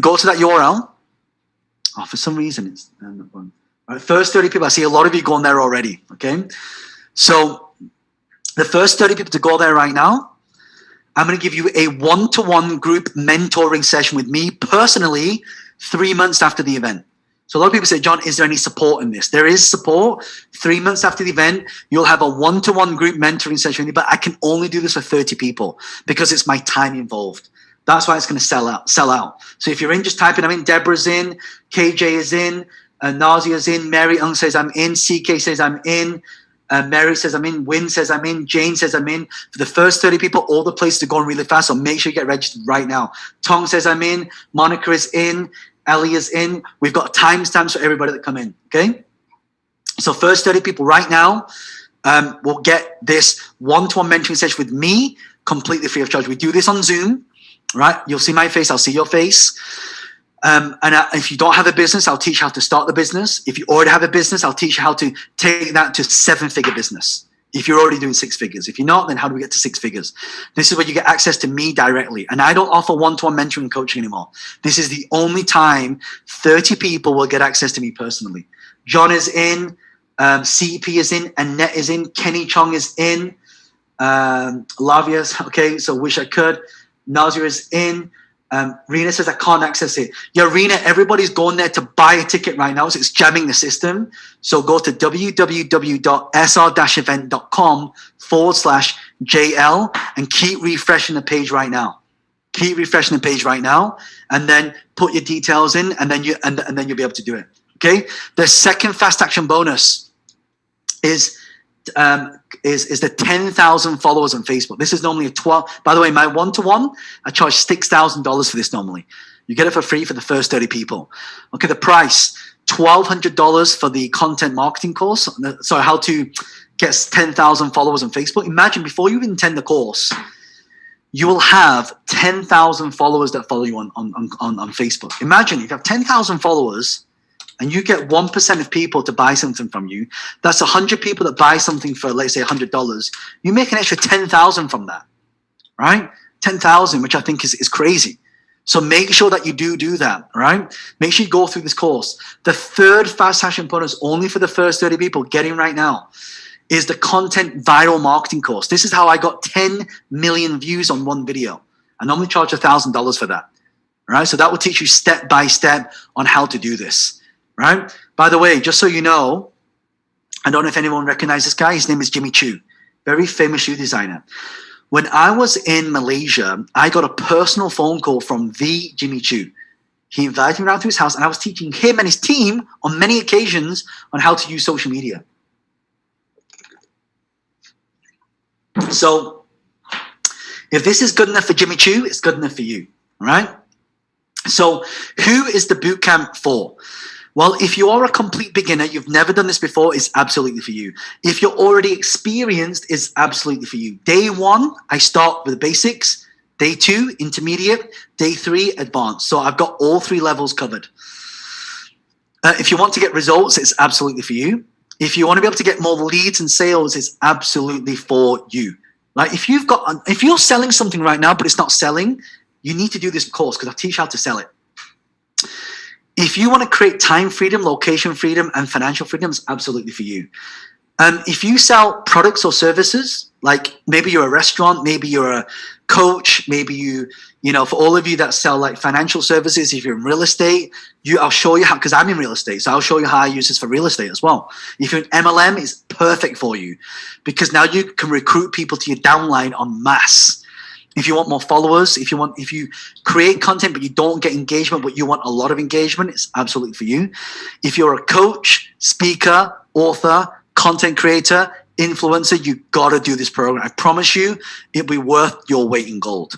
go to that URL. Oh, for some reason it's not going. All right, first 30 people. I see a lot of you going there already. Okay, so the first 30 people to go there right now, I'm going to give you a one-to-one group mentoring session with me personally 3 months after the event. So a lot of people say, John, is there any support in this? There is support. 3 months after the event, you'll have a one-to-one group mentoring session with me, but I can only do this for 30 people because it's my time involved. That's why it's going to sell out. So if you're in, just type in, I'm in. Deborah's in. KJ is in. Nazia's in. Mary Ung says I'm in. CK says I'm in. Mary says I'm in. Win says I'm in. Jane says I'm in. For the first 30 people, all the places are going really fast, so make sure you get registered right now. Tong says I'm in. Monica is in. Ellie is in. We've got timestamps for everybody that come in, okay? So first 30 people right now will get this one-to-one mentoring session with me completely free of charge. We do this on Zoom, right? You'll see my face. I'll see your face. If you don't have a business, I'll teach you how to start the business. If you already have a business, I'll teach you how to take that to 7-figure business. If you're already doing 6 figures. If you're not, then how do we get to 6 figures? This is where you get access to me directly. And I don't offer one-to-one mentoring and coaching anymore. This is the only time 30 people will get access to me personally. John is in. CP is in. Annette is in. Kenny Chong is in. Lavia's, okay, so wish I could. Nazir is in. Rena says I can't access it. Yeah, Rena, everybody's going there to buy a ticket right now, so it's jamming the system. So go to www.sr-event.com/JL and keep refreshing the page right now. Keep refreshing the page right now, and then put your details in, and then you'll be able to do it. Okay. The second fast action bonus is the 10,000 followers on Facebook. This is normally a 12. By the way, my one-to-one, I charge $6,000 for this normally. You get it for free for the first 30 people. Okay, the price, $1,200 for the content marketing course. So how to get 10,000 followers on Facebook. Imagine before you even attend the course, you will have 10,000 followers that follow you on Facebook. Imagine if you have 10,000 followers and you get 1% of people to buy something from you, that's 100 people that buy something for, let's say, $100. You make an extra 10,000 from that, right? 10,000, which I think is crazy. So make sure that you do that, right? Make sure you go through this course. The third fast action bonus, only for the first 30 people, getting right now, is the content viral marketing course. This is how I got 10 million views on one video. I normally charge $1,000 for that, right? So that will teach you step by step on how to do this, right? By the way, just so you know, I don't know if anyone recognizes this guy. His name is Jimmy Choo, very famous shoe designer. When I was in Malaysia, I got a personal phone call from the Jimmy Choo. He invited me around to his house, and I was teaching him and his team on many occasions on how to use social media. So if this is good enough for Jimmy Choo, it's good enough for you, all right? So who is the bootcamp for? Well, if you are a complete beginner, you've never done this before, it's absolutely for you. If you're already experienced, it's absolutely for you. Day 1, I start with the basics. Day 2, intermediate. Day 3, advanced. So I've got all 3 levels covered. If you want to get results, it's absolutely for you. If you want to be able to get more leads and sales, it's absolutely for you. Like if you're selling something right now, but it's not selling, you need to do this course because I teach how to sell it. If you want to create time freedom, location freedom, and financial freedom, it's absolutely for you. If you sell products or services, like maybe you're a restaurant, maybe you're a coach, maybe you know, for all of you that sell like financial services, if you're in real estate, I'll show you how, because I'm in real estate, so I'll show you how I use this for real estate as well. If you're an MLM, it's perfect for you because now you can recruit people to your downline en masse. If you want more followers, if you create content but you don't get engagement but you want a lot of engagement, it's absolutely for you. If you're a coach, speaker, author, content creator, influencer, you gotta do this program. I promise you, it'll be worth your weight in gold.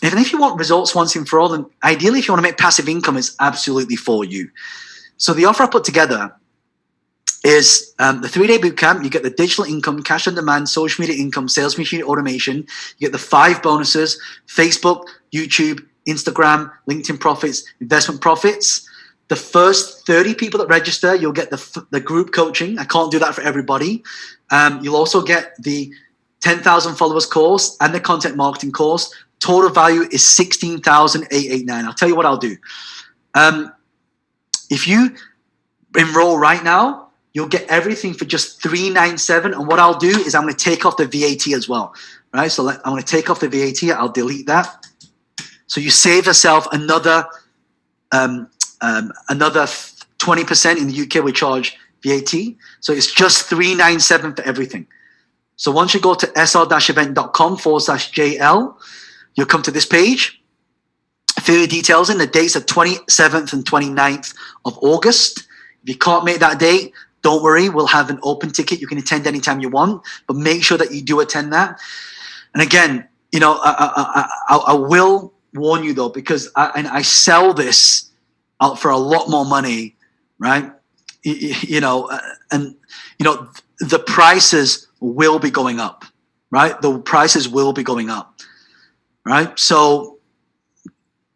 Even if you want results once and for all, then ideally if you want to make passive income, it's absolutely for you. So the offer I put together is the 3-day bootcamp. You get the digital income, cash on demand, social media income, sales machine automation. You get the 5 bonuses: Facebook, YouTube, Instagram, LinkedIn profits, investment profits. The first 30 people that register, you'll get the group coaching. I can't do that for everybody. You'll also get the 10,000 followers course and the content marketing course. Total value is $16,889. I'll tell you what I'll do. If you enroll right now, you'll get everything for just $397. And what I'll do is I'm going to take off the VAT as well. Right? So I'm going to take off the VAT. I'll delete that. So you save yourself another 20%. In the UK, we charge VAT. So it's just $397 for everything. So once you go to sr-event.com/JL, you'll come to this page. Fill your details in. The dates are 27th and 29th of August. If you can't make that date, don't worry. We'll have an open ticket. You can attend anytime you want, but make sure that you do attend that. And again, you know, I will warn you though, because I sell this out for a lot more money, right? You know, the prices will be going up, right? The prices will be going up, right? So,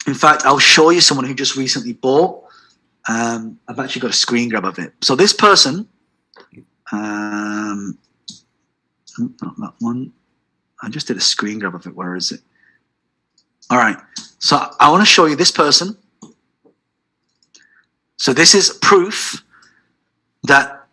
in fact, I'll show you someone who just recently bought. I've actually got a screen grab of it. So this person, not that one. I just did a screen grab of it. Where is it? All right. So I want to show you this person. So this is proof that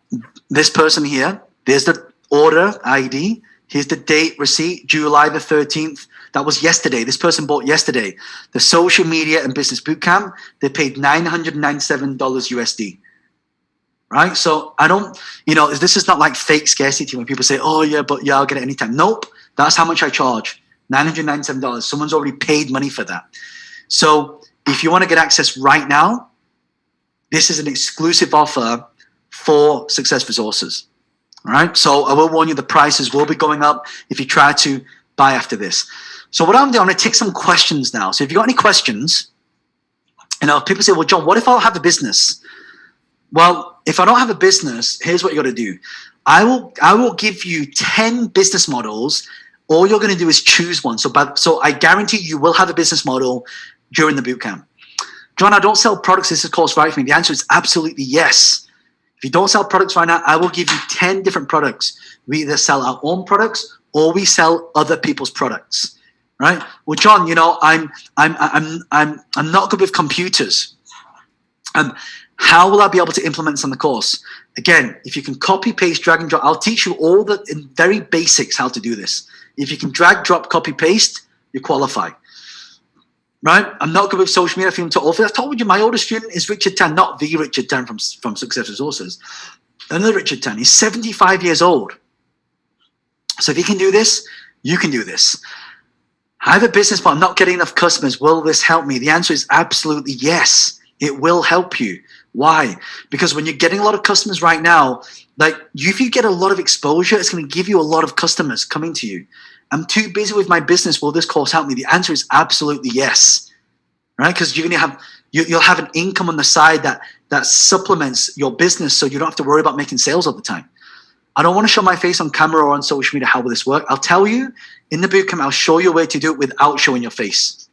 this person here, there's the order ID. Here's the date, receipt, July the 13th. That was yesterday. This person bought yesterday. The social media and business bootcamp, they paid $997 USD. Right? So I don't, you know, this is not like fake scarcity when people say, oh yeah, but yeah, I'll get it anytime. Nope. That's how much I charge. $997. Someone's already paid money for that. So if you want to get access right now, this is an exclusive offer for Success Resources. All right. So I will warn you, the prices will be going up if you try to buy after this. So what I'm doing, I'm going to take some questions now. So if you've got any questions, you know, people say, well, John, what if I don't have a business? Well, if I don't have a business, here's what you got to do. I will give you 10 business models All you're going to do is choose one. So I guarantee you will have a business model during the bootcamp. John, I don't sell products. Is this course right for me? The answer is absolutely yes. If you don't sell products right now, I will give you 10 different products. We either sell our own products or we sell other people's products, right? Well, John, I'm not good with computers. How will I be able to implement this on the course? Again, if you can copy, paste, drag and drop, I'll teach you all the very basics how to do this. If you can drag, drop, copy, paste, you qualify. Right? I'm not good with social media. Film to offer. I told you my oldest student is Richard Tan, not the Richard Tan from Success Resources. Another Richard Tan. He's 75 years old. So if you can do this, you can do this. I have a business, but I'm not getting enough customers. Will this help me? The answer is absolutely yes. It will help you. Why? Because when you're getting a lot of customers right now, if you get a lot of exposure, it's going to give you a lot of customers coming to you. I'm too busy with my business. Will this course help me? The answer is absolutely yes, right? Because you'll have an income on the side that supplements your business, so you don't have to worry about making sales all the time. I don't want to show my face on camera or on social media. How will this work? I'll tell you in the bootcamp. I'll show you a way to do it without showing your face.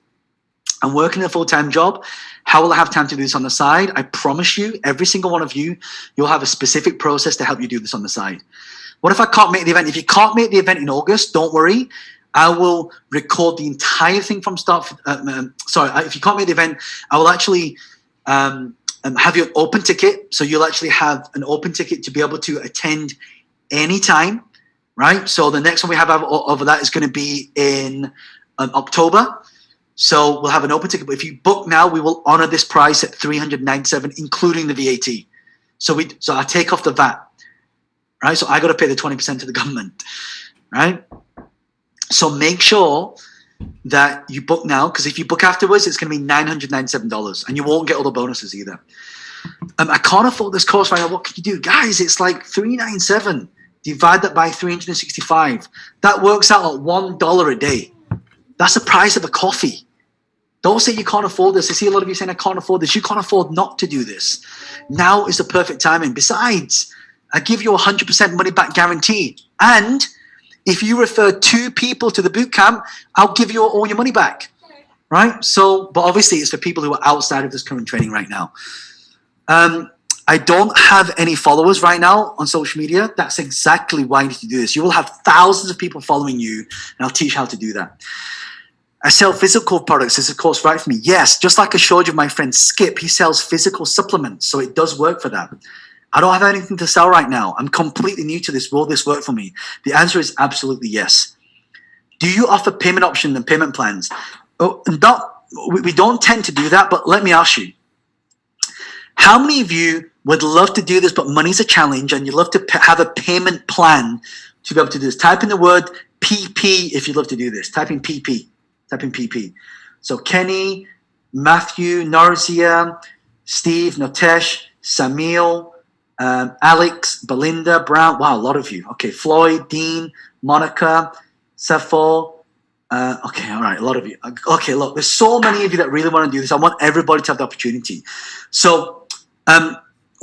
I'm working a full-time job. How will I have time to do this on the side? I promise you, every single one of you, you'll have a specific process to help you do this on the side. What if I can't make the event? If you can't make the event in August, don't worry. I will record the entire thing from start. If you can't make the event, I will actually have you an open ticket. So you'll actually have an open ticket to be able to attend anytime, right? So the next one we have over that is going to be in October. So we'll have an open ticket. But if you book now, we will honor this price at $397, including the VAT. So I take off the VAT. Right, so I got to pay the 20% to the government, right? So make sure that you book now, because if you book afterwards, it's going to be $997, and you won't get all the bonuses either. I can't afford this course right now. What can you do, guys? It's like $397. Divide that by 365. That works out at $1 a day. That's the price of a coffee. Don't say you can't afford this. I see a lot of you saying I can't afford this. You can't afford not to do this. Now is the perfect timing. Besides, I give you 100% money back guarantee. And if you refer 2 people to the bootcamp, I'll give you all your money back. Right? So, but obviously it's for people who are outside of this current training right now. I don't have any followers right now on social media. That's exactly why you need to do this. You will have thousands of people following you, and I'll teach you how to do that. I sell physical products. Is this course right for me? Yes. Just like I showed you my friend Skip, he sells physical supplements. So it does work for that. I don't have anything to sell right now. I'm completely new to this. Will this work for me? The answer is absolutely yes. Do you offer payment options and payment plans? We don't tend to do that, but let me ask you. How many of you would love to do this, but money's a challenge, and you'd love to have a payment plan to be able to do this? Type in the word PP if you'd love to do this. Type in PP. Type in PP. So Kenny, Matthew, Narzia, Steve, Notesh, Samil, Alex, Belinda, Brown. Wow, a lot of you. Okay, Floyd, Dean, Monica, Sefo. Okay, all right, a lot of you. Okay, look, there's so many of you that really want to do this. I want everybody to have the opportunity. So